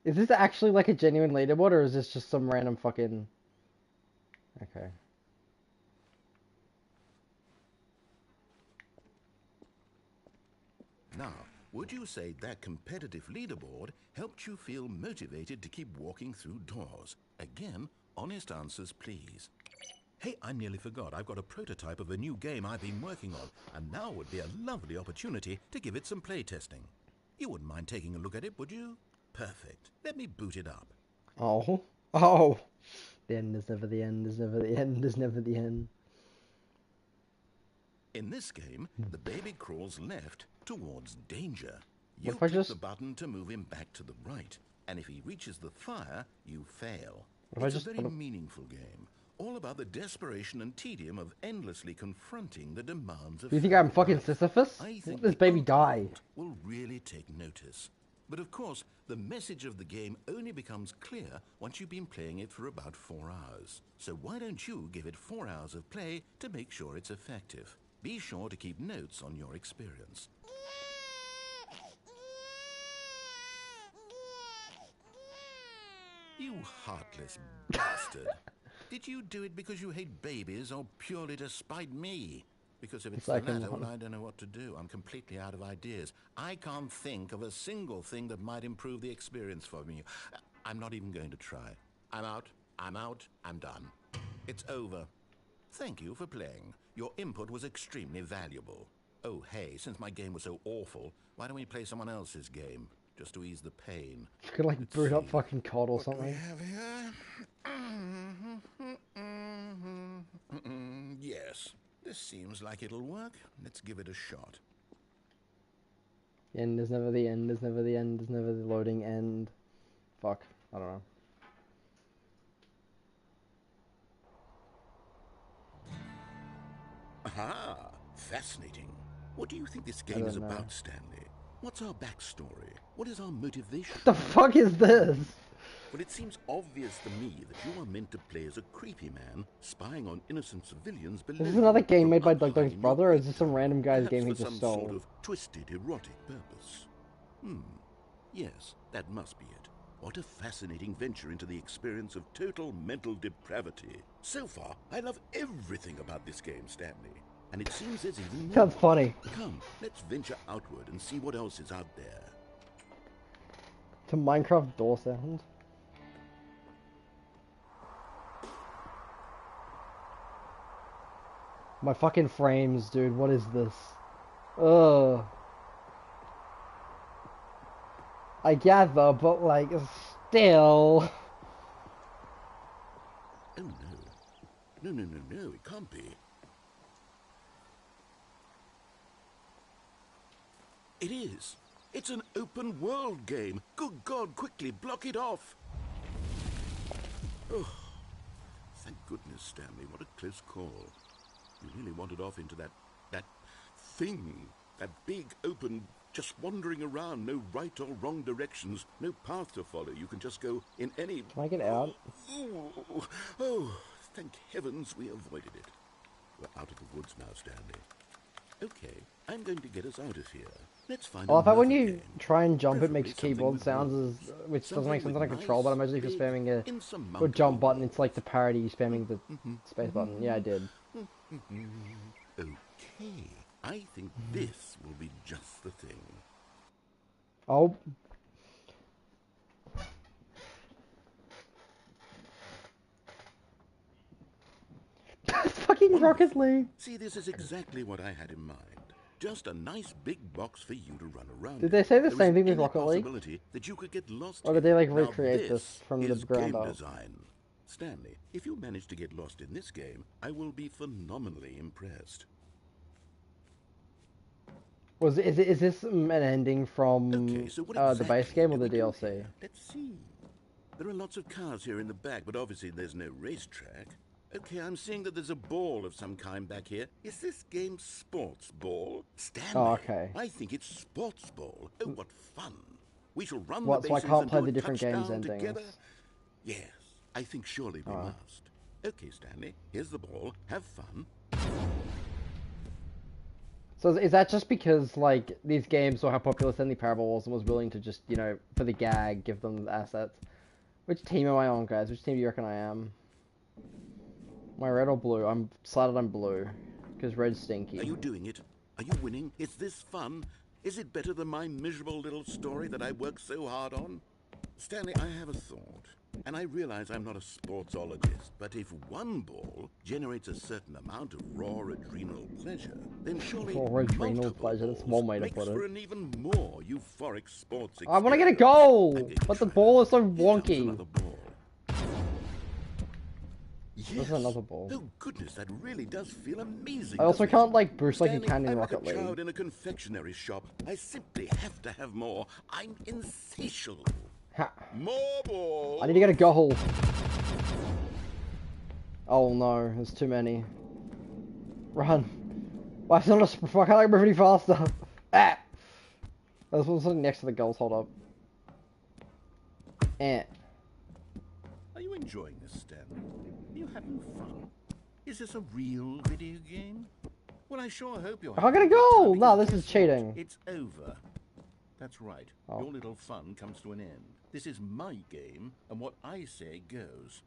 Is this actually like a genuine leaderboard, or is this just some random fucking... Okay. Now, would you say that competitive leaderboard helped you feel motivated to keep walking through doors? Again, honest answers, please. Hey, I nearly forgot. I've got a prototype of a new game I've been working on, and now would be a lovely opportunity to give it some playtesting. You wouldn't mind taking a look at it, would you? Perfect. Let me boot it up. Oh. Oh. The end is never the end, is never the end, is never the end. In this game, the baby crawls left towards danger. What You if I click just... the button to move him back to the right, and if he reaches the fire, you fail. What if I It's just a very put a- meaningful game, all about the desperation and tedium of endlessly confronting the demands of... Do you think I'm family fucking life. Sisyphus? I Let think this the baby open die. world will really take notice. But of course, the message of the game only becomes clear once you've been playing it for about 4 hours. So why don't you give it 4 hours of play to make sure it's effective? Be sure to keep notes on your experience. You heartless bastard. Did you do it because you hate babies or purely to spite me? Because if it's the Second latter, one. well, I don't know what to do. I'm completely out of ideas. I can't think of a single thing that might improve the experience for me. I'm not even going to try. I'm out. I'm out. I'm done. It's over. Thank you for playing. Your input was extremely valuable. Oh, hey, since my game was so awful, why don't we play someone else's game? Just to ease the pain. You could like Let's boot up see. fucking COD or What do we something. have here? Yes, this seems like it'll work. Let's give it a shot. The end is never the end, is never the end, is never the loading end. Fuck. I don't know. Aha! Fascinating. What do you think this game don't is know. about, Stanley? What's our backstory? What is our motivation? What the fuck is this? Well, it seems obvious to me that you are meant to play as a creepy man spying on innocent civilians below. Is this another game from made by up Doug high Doug's in your brother, or is creep this some tower, random guy's perhaps game he for just some stole? sort of twisted erotic purpose. Yes, that must be it. What a fascinating venture into the experience of total mental depravity. So far, I love everything about this game, Stanley. And it seems there's even more. Sounds funny. Come, let's venture outward and see what else is out there. To Minecraft door sound. My fucking frames, dude. What is this? Ugh. I gather, but like, still. Oh no. No, it can't be. It is. It's an open world game. Good God, quickly block it off. Oh, thank goodness, Stanley. What a close call. You really wandered off into that thing. That big, open, just wandering around. No right or wrong directions. No path to follow. You can just go in any... Can I get out? Oh, thank heavens we avoided it. We're out of the woods now, Stanley. Okay, I'm going to get us out of here. Let's find I love how when another you game. try and jump, it Preferably makes something keyboard with sounds, rules. which doesn't Something make sense on a with control, but I nice, imagine if you're big, spamming a insurmountable jump button, it's walls. like the parody spamming the space button. Yeah, I did. Okay, I think this will be just the thing. Oh. That's fucking Rocket League. See, this is exactly what I had in mind. Just a nice big box for you to run around. Did they say the There same isn't thing with any Rocket League? possibility that you could get lost Or did here. they, like, Now recreate this from the is ground game up? design. Stanley, if you manage to get lost in this game, I will be phenomenally impressed. Is this an ending from Okay, so what the exactly base game or do the we do DLC? here? Let's see. There are lots of cars here in the back, but obviously there's no racetrack. Okay, I'm seeing that there's a ball of some kind back here. Is this game sports ball? Oh, Stanley, okay. I think it's sports ball. Oh, what fun. We shall run the What, so I bases can't and play do a the different games touchdown endings? together? Yes, I think surely we Alright. must. Okay, Stanley, here's the ball. Have fun. So is that just because, like, these games saw how popular Stanley Parable was and was willing to just, you know, for the gag, give them assets? Which team am I on, guys? Which team do you reckon I am? Am I red or blue? I'm decided I'm blue. Because red's stinky. Are you doing it? Are you winning? Is this fun? Is it better than my miserable little story that I worked so hard on? Stanley, I have a thought. And I realize I'm not a sportsologist, but if one ball generates a certain amount of raw adrenal pleasure, then surely Raw adrenal multiple pleasure, that's balls one way to makes put it. for an even more euphoric sports experience. I want to get a goal! I'm going to But the try ball that. is so Here comes wonky. another ball. Yes. This is another ball. Oh goodness, that really does feel amazing. I also doesn't can't, it? like, boost like you Stanley, can in I'm Rocket like a child League. in a confectionery shop. I simply have to have more. I'm insatiable. Ha. More balls. I need to get a goal. Oh no, there's too many. Run. Why is it not a why can't I move any faster? Ah! There's one something next to the goals, hold up. Eh. Are you enjoying this, Stanley? Are you having fun? Is this a real video game? Well, I sure hope you're I can't get a having good goal! time, No, because this is guess what? cheating. It's over. That's right. Oh. Your little fun comes to an end. This is my game, and what I say goes.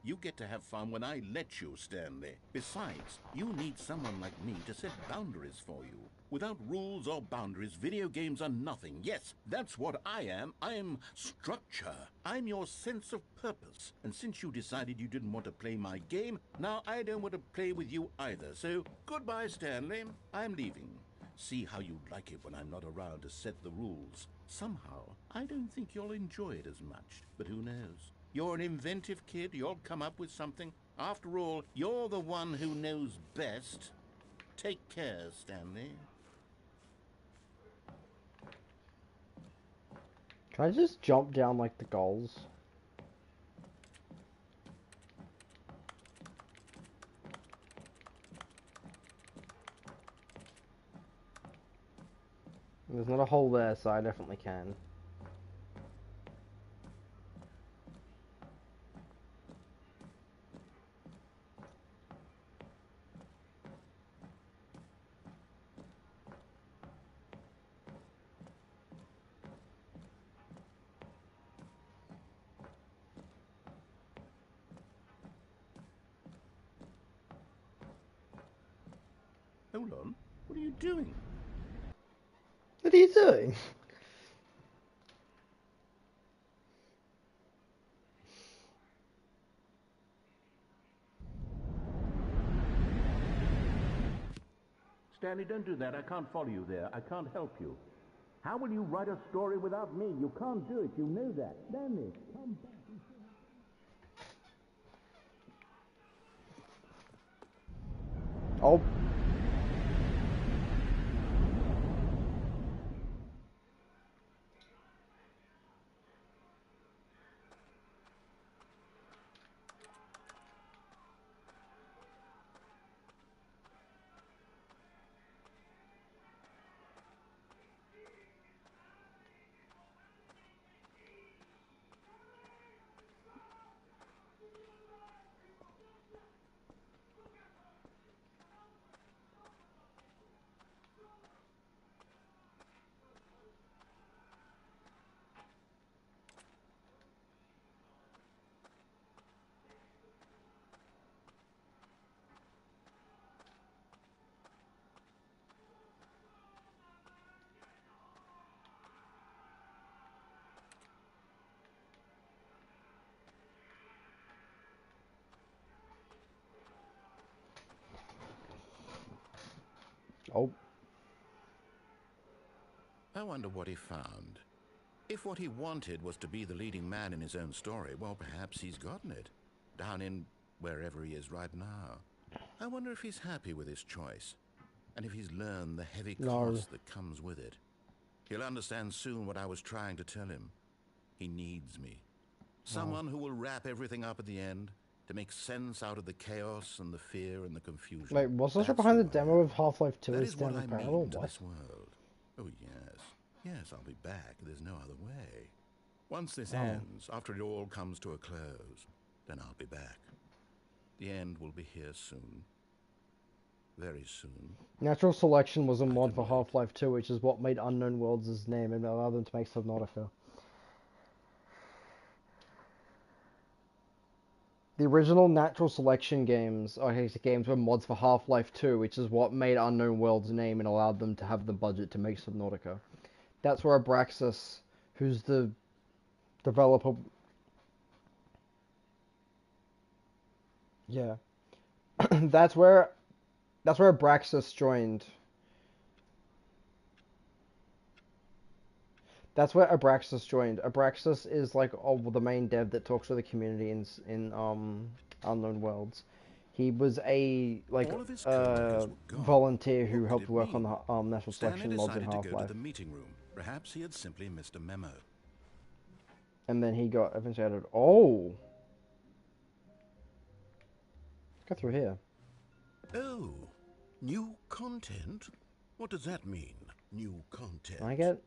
You get to have fun when I let you, Stanley. Besides, you need someone like me to set boundaries for you. Without rules or boundaries, video games are nothing. Yes, that's what I am. I'm structure. I'm your sense of purpose. And since you decided you didn't want to play my game, now I don't want to play with you either. So, goodbye, Stanley. I'm leaving. See how you'd like it when I'm not around to set the rules. Somehow, I don't think you'll enjoy it as much. But who knows? You're an inventive kid. You'll come up with something. After all, you're the one who knows best. Take care, Stanley. Can I just jump down like the goals? There's not a hole there, so I definitely can. Hold on. What are you doing? What are you doing? Stanley, don't do that. I can't follow you there. I can't help you. How will you write a story without me? You can't do it. You know that. Stanley, come back. Oh. Oh. I wonder what he found. If what he wanted was to be the leading man in his own story, well, perhaps he's gotten it. Down in wherever he is right now. I wonder if he's happy with his choice. And if he's learned the heavy cost that comes with it. He'll understand soon what I was trying to tell him. He needs me. Someone who will wrap everything up at the end, to make sense out of the chaos and the fear and the confusion. Wait, was this That's behind the who I demo am. of Half-Life 2 That is is what Stanley I Parable? mean to What? this world. Oh, yes. Yes, I'll be back. There's no other way. Once this ends, after it all comes to a close, then I'll be back. The end will be here soon. Very soon. Natural Selection was a mod can for wait. Half-Life 2, which is what made Unknown Worlds his name and allowed them to make Subnautica. The original Natural Selection games, games were mods for Half-Life 2, which is what made Unknown Worlds name and allowed them to have the budget to make Subnautica. That's where Abraxas, who's the developer... Yeah. That's where Abraxas joined. That's where Abraxas joined. Abraxas is like the main dev that talks to the community in Unknown Worlds. He was a All of his co-workers were gone. volunteer who What helped could it work on mean? the Natural Stanley Selection mods in decided to go to Half-Life. the meeting room. Perhaps he had simply missed a memo. And then he got eventually added. Oh! Go through here. Oh, new content? What does that mean, new content? Can I get...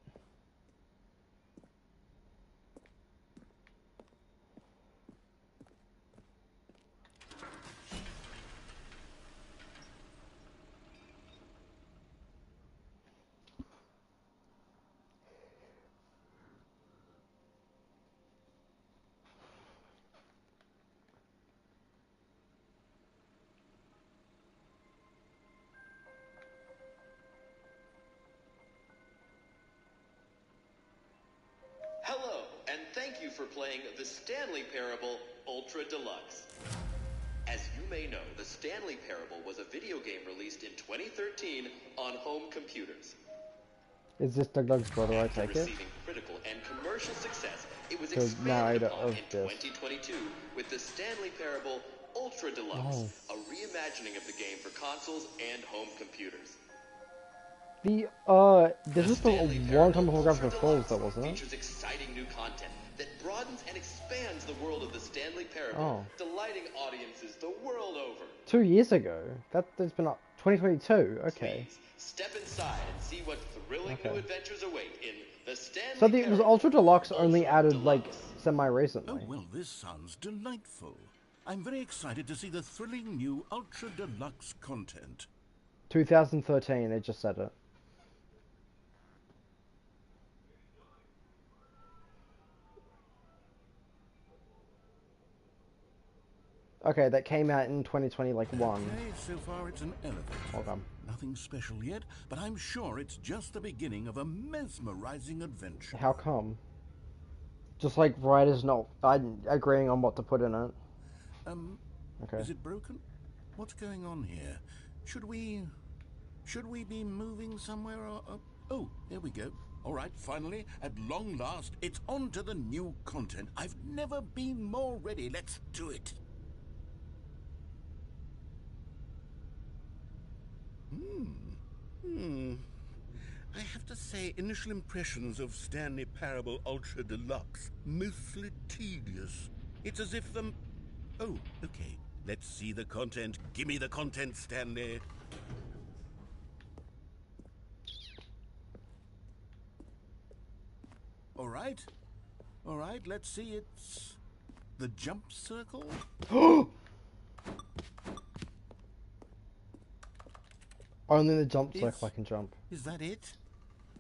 Hello, and thank you for playing the Stanley Parable Ultra Deluxe. As you may know, the Stanley Parable was a video game released in 2013 on home computers. Is this Doug's brother, I After take it? receiving critical and commercial success, it was The expanded narrator upon of in this. 2022 with the Stanley Parable Ultra Deluxe, a reimagining of the game for consoles and home computers. This is a long time before Graphic Falls, though, wasn't it? Features exciting new content that broadens and expands the world of the Stanley Parable, delighting audiences the world over. 2 years ago? That's been up 2022. Okay. Please step inside and see what thrilling new adventures await in the Stanley So it was Parable Ultra Deluxe only Ultra added like Deluxe. semi-recently. Oh, well, this sounds delightful. I'm very excited to see the thrilling new Ultra Deluxe content. 2013. It just said it. Okay, that came out in 2020, like one. Okay, so far it's an elevator. Okay. Nothing special yet, but I'm sure it's just the beginning of a mesmerizing adventure. How come? Just like writers not agreeing on what to put in it. Okay. Is it broken? What's going on here? Should we be moving somewhere or... Oh, there we go. All right, finally, at long last, it's on to the new content. I've never been more ready. Let's do it. I have to say, initial impressions of Stanley Parable Ultra Deluxe, mostly tedious. It's as if them... Oh, okay. Let's see the content. Give me the content, Stanley. All right. All right, let's see. It's... the jump circle? Only the jump circle I can jump. Is that it?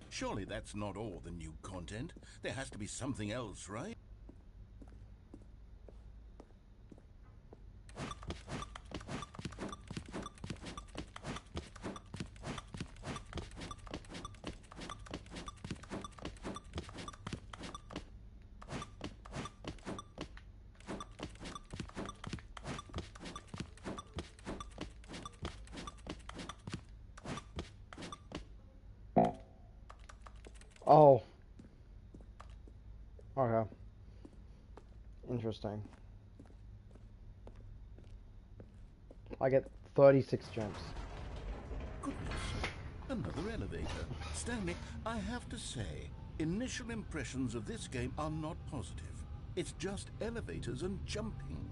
Surely that's not all the new content. There has to be something else, right? Oh. Okay. Interesting. I get 36 jumps. Goodness, another elevator. Stanley, I have to say, initial impressions of this game are not positive. It's just elevators and jumping.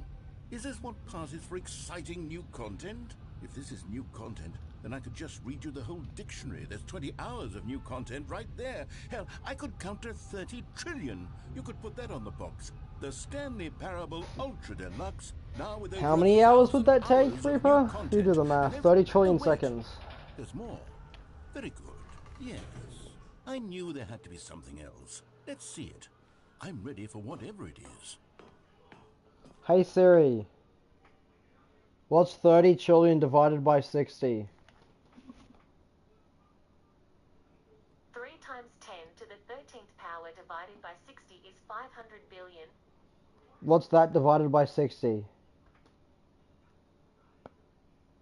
Is this what passes for exciting new content? If this is new content, then I could just read you the whole dictionary. There's 20 hours of new content right there. Hell, I could count to 30 trillion. You could put that on the box. The Stanley Parable Ultra Deluxe, now with over How many hours would 1,000 that take, hours of new Reaper? You do content. the And math. every... 30 Oh, trillion wait. seconds. There's more. Very good. Yes. I knew there had to be something else. Let's see it. I'm ready for whatever it is. Hey Siri. What's 30 trillion divided by 60? 3 times 10 to the 13th power divided by 60 is 500 billion. What's that divided by 60?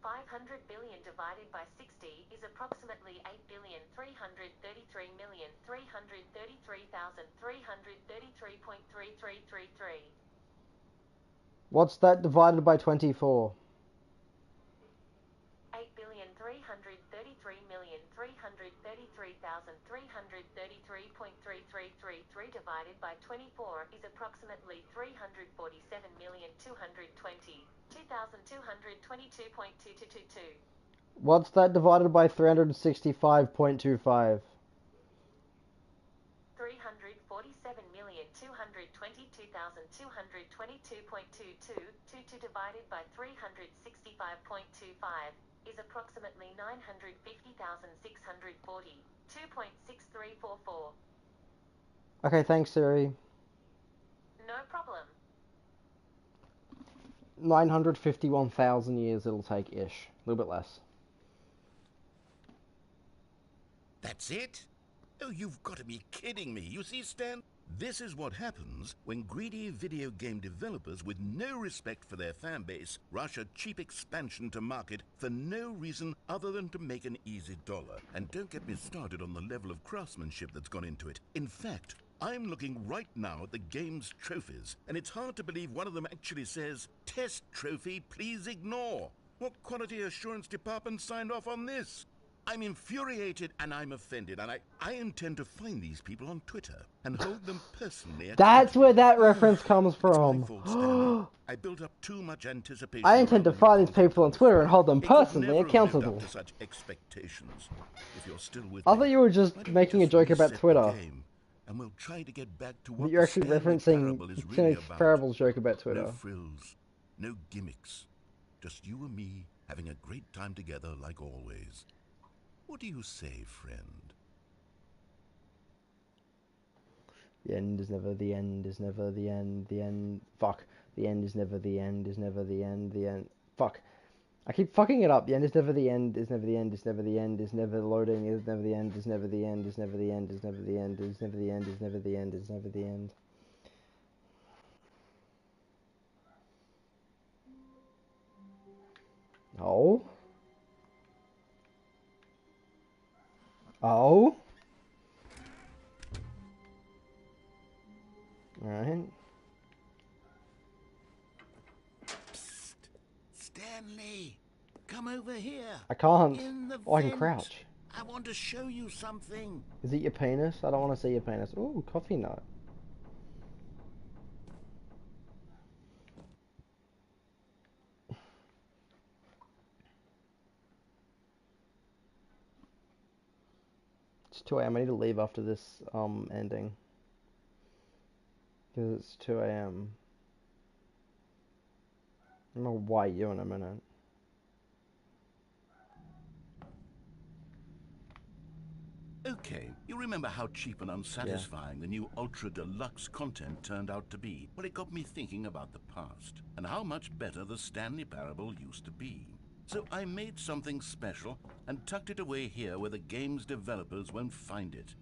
500 billion divided by 60 is approximately 8,333,333,333.3333. What's that divided by 24? 8,333,333,333.3333 divided by 24 is approximately 347,220,222.222. What's that divided by 365.25? 347,222,222.22 divided by 365.25 is approximately 950,640. 2.6344. Okay, thanks Siri. No problem. 951,000 years it'll take ish. A little bit less. That's it? Oh, you've got to be kidding me. You see, Stan? This is what happens when greedy video game developers with no respect for their fan base rush a cheap expansion to market for no reason other than to make an easy dollar. And don't get me started on the level of craftsmanship that's gone into it. In fact, I'm looking right now at the game's trophies, and it's hard to believe one of them actually says, "Test trophy, please ignore." What quality assurance department signed off on this? I'm infuriated and I'm offended, and I intend to find these people on Twitter and hold them personally That's accountable. where that reference comes It's my from. fault, Stanley. I built up too much anticipation. I intend to around the new find these content people on I'm Twitter and afraid. hold them It could personally never have lived accountable. up to such expectations. If you're still with I me, thought you were why just don't we making a just joke about reset the Twitter. game, and we'll try to get back to But what you're the actually Stanley referencing Parable is Stanley really about. Parable's joke about No Twitter. frills, no gimmicks. Just you and me having a great time together like always. What do you say, friend? The end is never the end, is never the end, the end. Fuck. The end is never the end, is never the end, the end. Fuck. I keep fucking it up. The end is never the end, is never the end, is never the end, is never loading, is never the end, is never the end, is never the end, is never the end, is never the end, is never the end, is never the end. Oh? Oh? Alright. Psst. Stanley, come over here. I can't. In the Oh, I can vent. crouch. I want to show you something. Is it your penis? I don't want to see your penis. Ooh, coffee nut. It's 2 a.m. I need to leave after this ending. Because it's 2 a.m. I'm gonna white you in a minute. Okay, you remember how cheap and unsatisfying the new Ultra Deluxe content turned out to be? Well, it got me thinking about the past and how much better the Stanley Parable used to be. So I made something special and tucked it away here where the game's developers won't find it.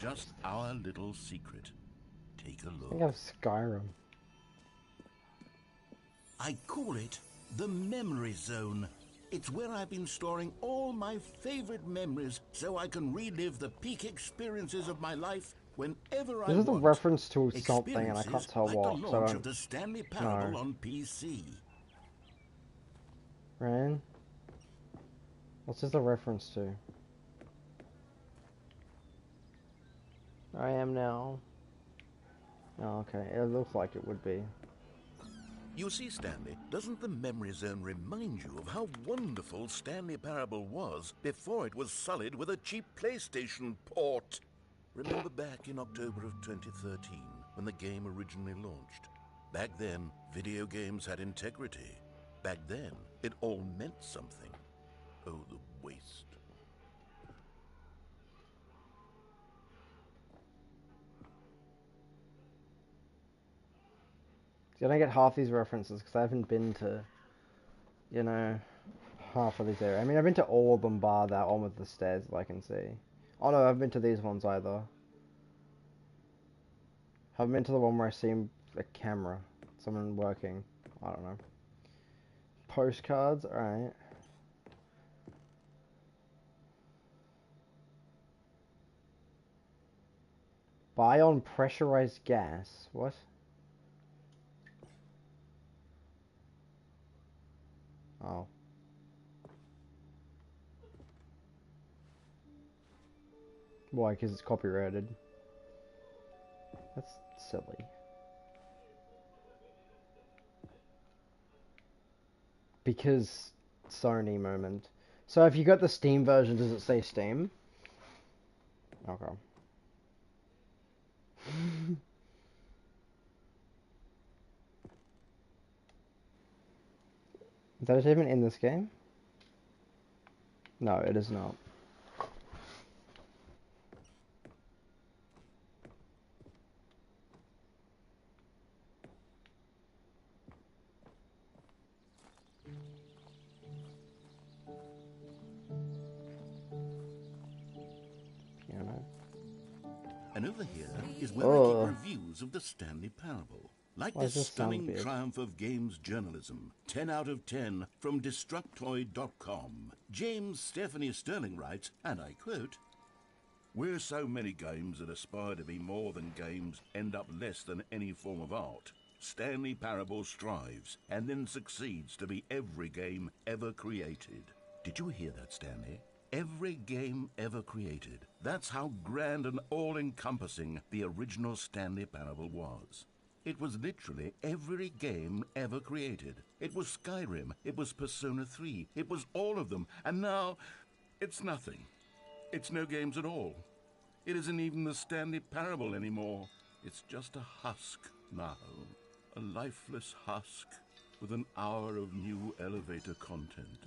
Just our little secret. Take a I think look. I have Skyrim. I call it the Memory Zone. It's where I've been storing all my favorite memories so I can relive the peak experiences of my life whenever I This is a want. reference to something and I can't Experiences tell like what, the so I launch don't of the Stanley Parable know. on PC. Right? What's this a reference to? I am now. Oh, okay. It looks like it would be. You see, Stanley, doesn't the memory zone remind you of how wonderful Stanley Parable was before it was sullied with a cheap PlayStation port? Remember back in October of 2013, when the game originally launched? Back then, video games had integrity. Back then, it all meant something. Oh, the waste. I don't get half these references because I haven't been to, you know, half of these areas. I mean, I've been to all of them bar that one with the stairs that I can see. Oh no, I haven't been to these ones either. Haven't been to the one where I see a camera, someone working. I don't know. Postcards, alright. Buy on pressurized gas. What? Oh. Why? Because it's copyrighted. That's silly. Because Sony moment. So if you got the Steam version, does it say Steam? Okay. Is that even in this game? No, it is not. Piano. And over here is where I keep reviews of the Stanley Parable. Like this stunning triumph of games journalism. 10 out of 10 from Destructoid.com. James Stephanie Sterling writes, and I quote, "Where so many games that aspire to be more than games end up less than any form of art, Stanley Parable strives and then succeeds to be every game ever created." Did you hear that, Stanley? Every game ever created. That's how grand and all-encompassing the original Stanley Parable was. It was literally every game ever created. It was Skyrim, it was Persona 3, it was all of them, and now it's nothing. It's no games at all. It isn't even the Stanley Parable anymore. It's just a husk now. A lifeless husk with an hour of new elevator content.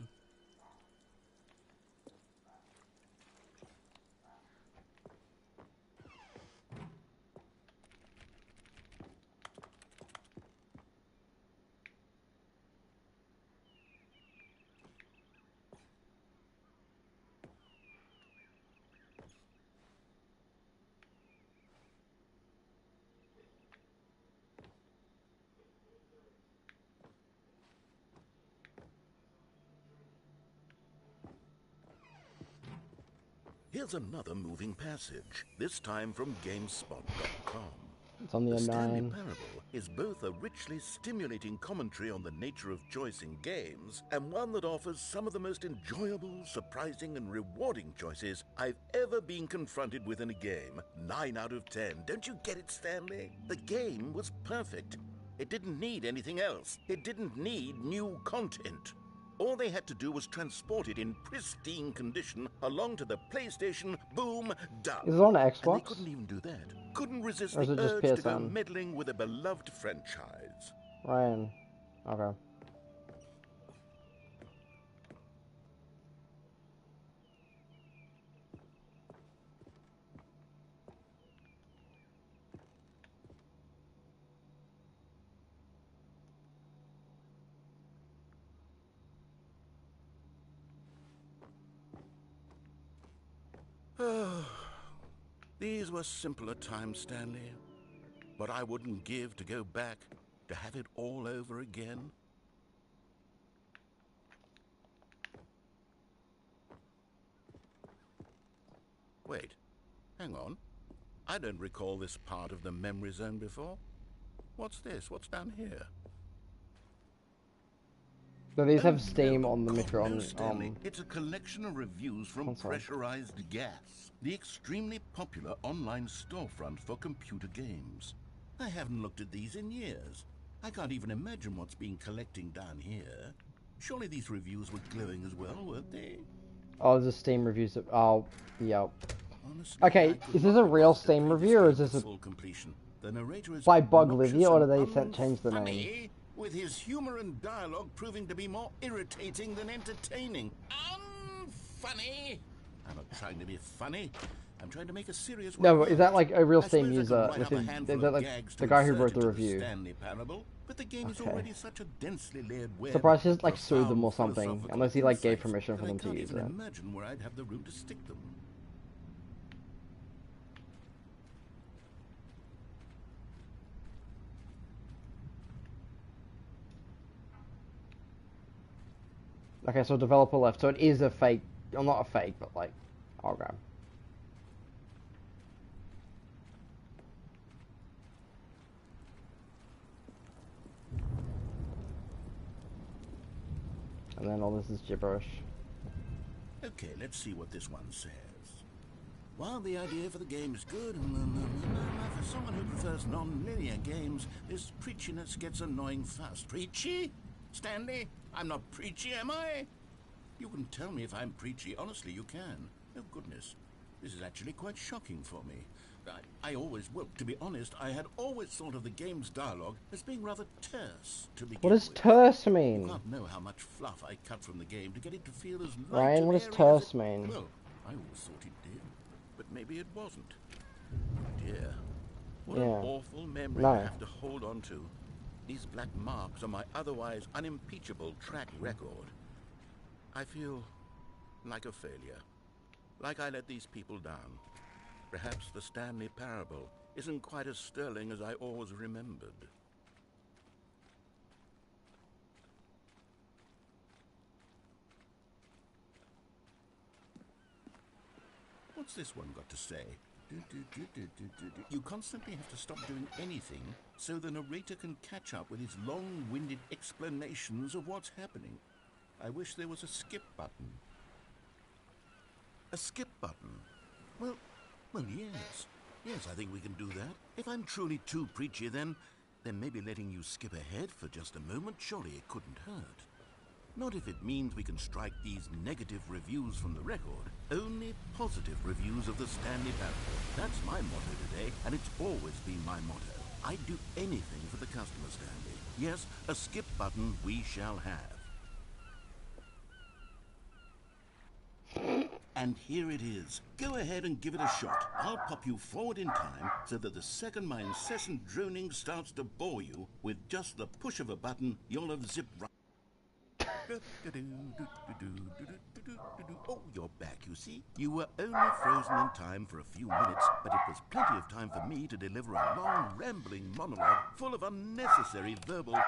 Here's another moving passage, this time from GameSpot.com. It's on the Stanley M9. Parable is both a richly stimulating commentary on the nature of choice in games, and one that offers some of the most enjoyable, surprising, and rewarding choices I've ever been confronted with in a game. 9 out of 10. Don't you get it, Stanley? The game was perfect. It didn't need anything else. It didn't need new content. All they had to do was transport it in pristine condition along to the PlayStation, boom, done. Is it on And they Xbox? couldn't even do that. Couldn't resist Or is the it just urge to go PSN? meddling with a beloved franchise. Ryan. Okay. These were simpler times, Stanley. But I wouldn't give to go back, to have it all over again. Wait, hang on. I don't recall this part of the memory zone before. What's this? What's down here? So these have Oh, Steam no, on the God, Metro no, on Stanley. It's a collection of reviews from console. Pressurized Gas, the extremely popular online storefront for computer games. I haven't looked at these in years. I can't even imagine what's been collecting down here. Surely these reviews were glowing as well, weren't they? Oh, this is Steam reviews. Oh, yep. Honestly, Okay, I could is this not a be real bothered to Steam play this review, or game is to this a full completion. The narrator is by obnoxious Buglivia, or and did they change the name? unfunny, with his humor and dialogue proving to be more irritating than entertaining. Unfunny! I'm not trying to be funny. I'm trying to make a serious No, one but is that out. like a real I Steam suppose I could user? write With up a his, handful is that of like gags the to guy who insert wrote the into review? Stanley Parable, but the game is Okay. already such a densely layered web. So perhaps he of just like sued them profound or something, philosophical unless he like gave insights permission for that them I to can't use even it. imagine where I'd have the room to stick them. Okay, so developer left. So it is a fake, well, not a fake, but like, okay. And then all this is gibberish. Okay, let's see what this one says. While the idea for the game is good, for someone who prefers non-linear games, this preachiness gets annoying fast. Preachy? Stanley? I'm not preachy, am I? You can tell me if I'm preachy. Honestly, you can. Oh, goodness. This is actually quite shocking for me. I always, well, to be honest, I had always thought of the game's dialogue as being rather terse to begin What does with. terse You mean? can't know how much fluff I cut from the game to get it to feel as light Ryan, and what does airy as terse it... mean? Well, I always thought it did, but maybe it wasn't. Dear, what an Yeah. awful memory No. to have to hold on to. These black marks on my otherwise unimpeachable track record. I feel like a failure. Like I let these people down. Perhaps the Stanley Parable isn't quite as sterling as I always remembered. What's this one got to say? You constantly have to stop doing anything so the narrator can catch up with his long-winded explanations of what's happening. I wish there was a skip button. A skip button? Well, yes. Yes, I think we can do that. If I'm truly too preachy, then maybe letting you skip ahead for just a moment, surely it couldn't hurt. Not if it means we can strike these negative reviews from the record. Only positive reviews of the Stanley Parable. That's my motto today, and it's always been my motto. I'd do anything for the customer, Stanley. Yes, a skip button we shall have. And here it is. Go ahead and give it a shot. I'll pop you forward in time so that the second my incessant droning starts to bore you, with just the push of a button, you'll have zipped right... Oh, you're back, you see. You were only frozen in time for a few minutes, but it was plenty of time for me to deliver a long, rambling monologue full of unnecessary verbal...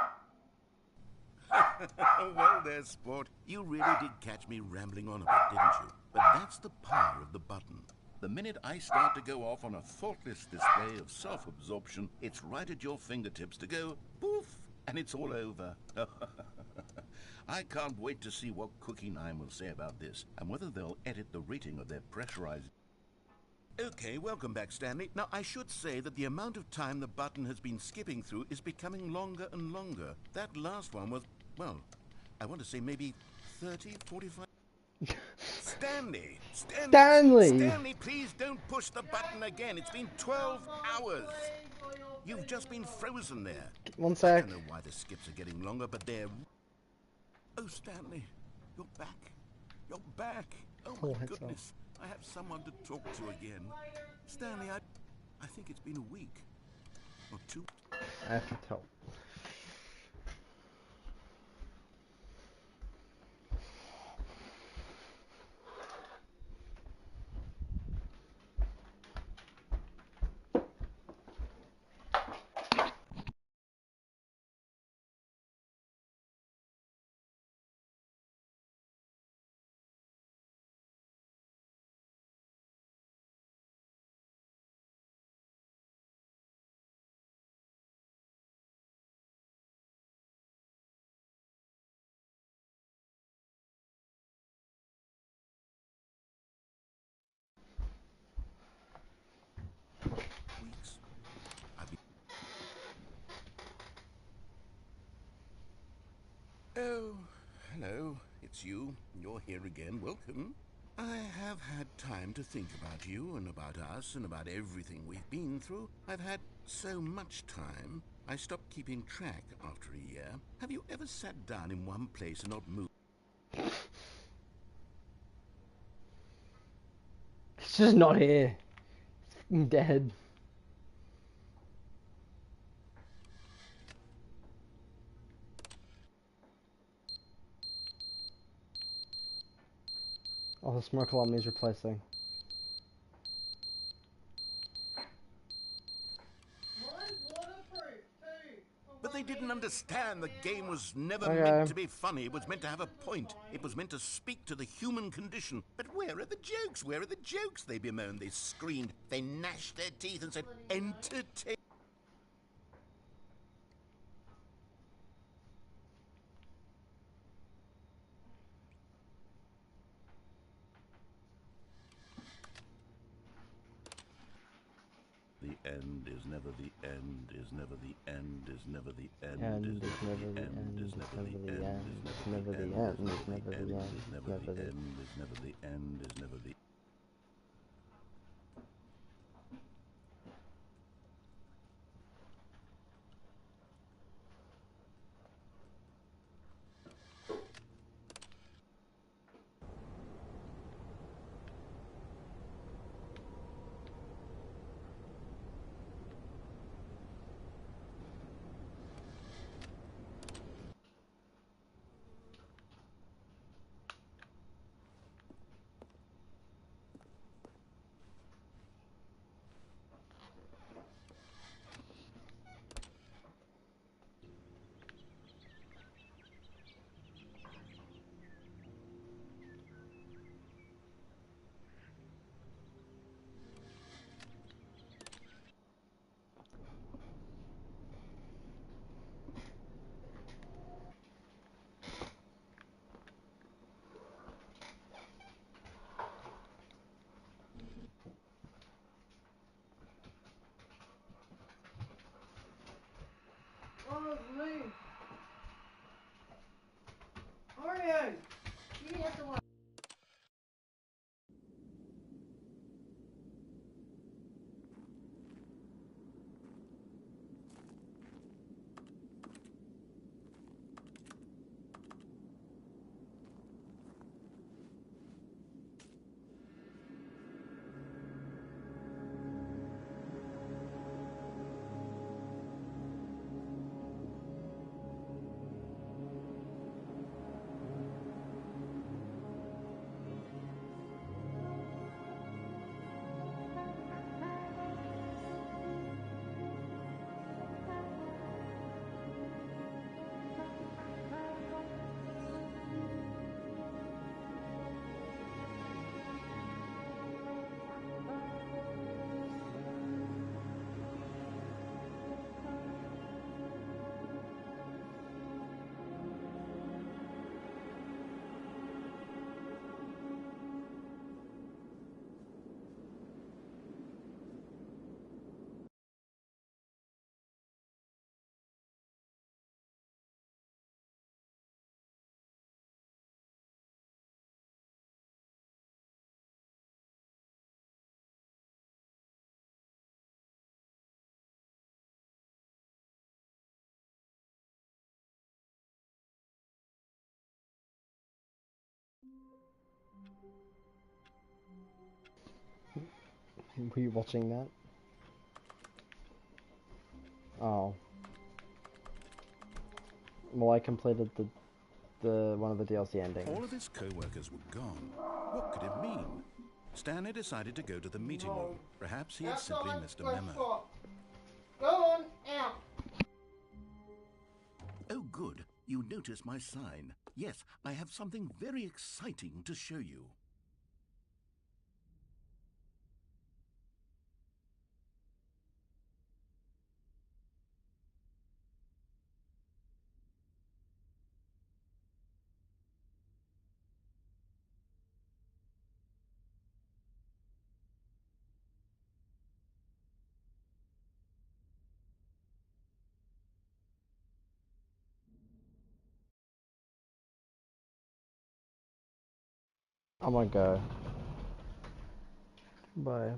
Well there, sport. You really did catch me rambling on a bit, didn't you? But that's the power of the button. The minute I start to go off on a thoughtless display of self-absorption, it's right at your fingertips to go poof, and it's all over. I can't wait to see what Cookie 9 will say about this, and whether they'll edit the rating of their pressurized... Okay, welcome back, Stanley. Now, I should say that the amount of time the button has been skipping through is becoming longer and longer. That last one was, well, I want to say maybe 30, 45... Stanley! Stanley, please don't push the button again. It's been 12 hours. You've just been frozen there. One I sec. don't know why the skips are getting longer, but they're... Oh, Stanley, you're back. You're back. Oh, my goodness. I have someone to talk to again. Stanley, I think it's been a week. Or two. I have to tell. Oh, hello. It's you. You're here again. Welcome. I have had time to think about you and about us and about everything we've been through. I've had so much time. I stopped keeping track after a year. Have you ever sat down in one place and not moved? It's just not here. I'm dead. Oh, the smoke alarm needs replacing. Mine's waterproof too. But they didn't understand the game was never meant Okay. to be funny. It was meant to have a point. It was meant to speak to the human condition. But where are the jokes? Where are the jokes? They bemoaned, they screamed, they gnashed their teeth and said, entertain. The end is never the end, is never the end, is never the end, is never the end, is never the end, is never the end, is never the end, is never the end, is never the end, is never the. Oh, it's me. Mario! You have to watch. Were you watching that? Oh. Well, I completed the one of the DLC endings. All of his co-workers were gone. What could it mean? Stanley decided to go to the meeting room. Perhaps he had simply missed a memo. Go on, out. Oh, good. You notice my sign. Yes, I have something very exciting to show you. I'm gonna go. Bye.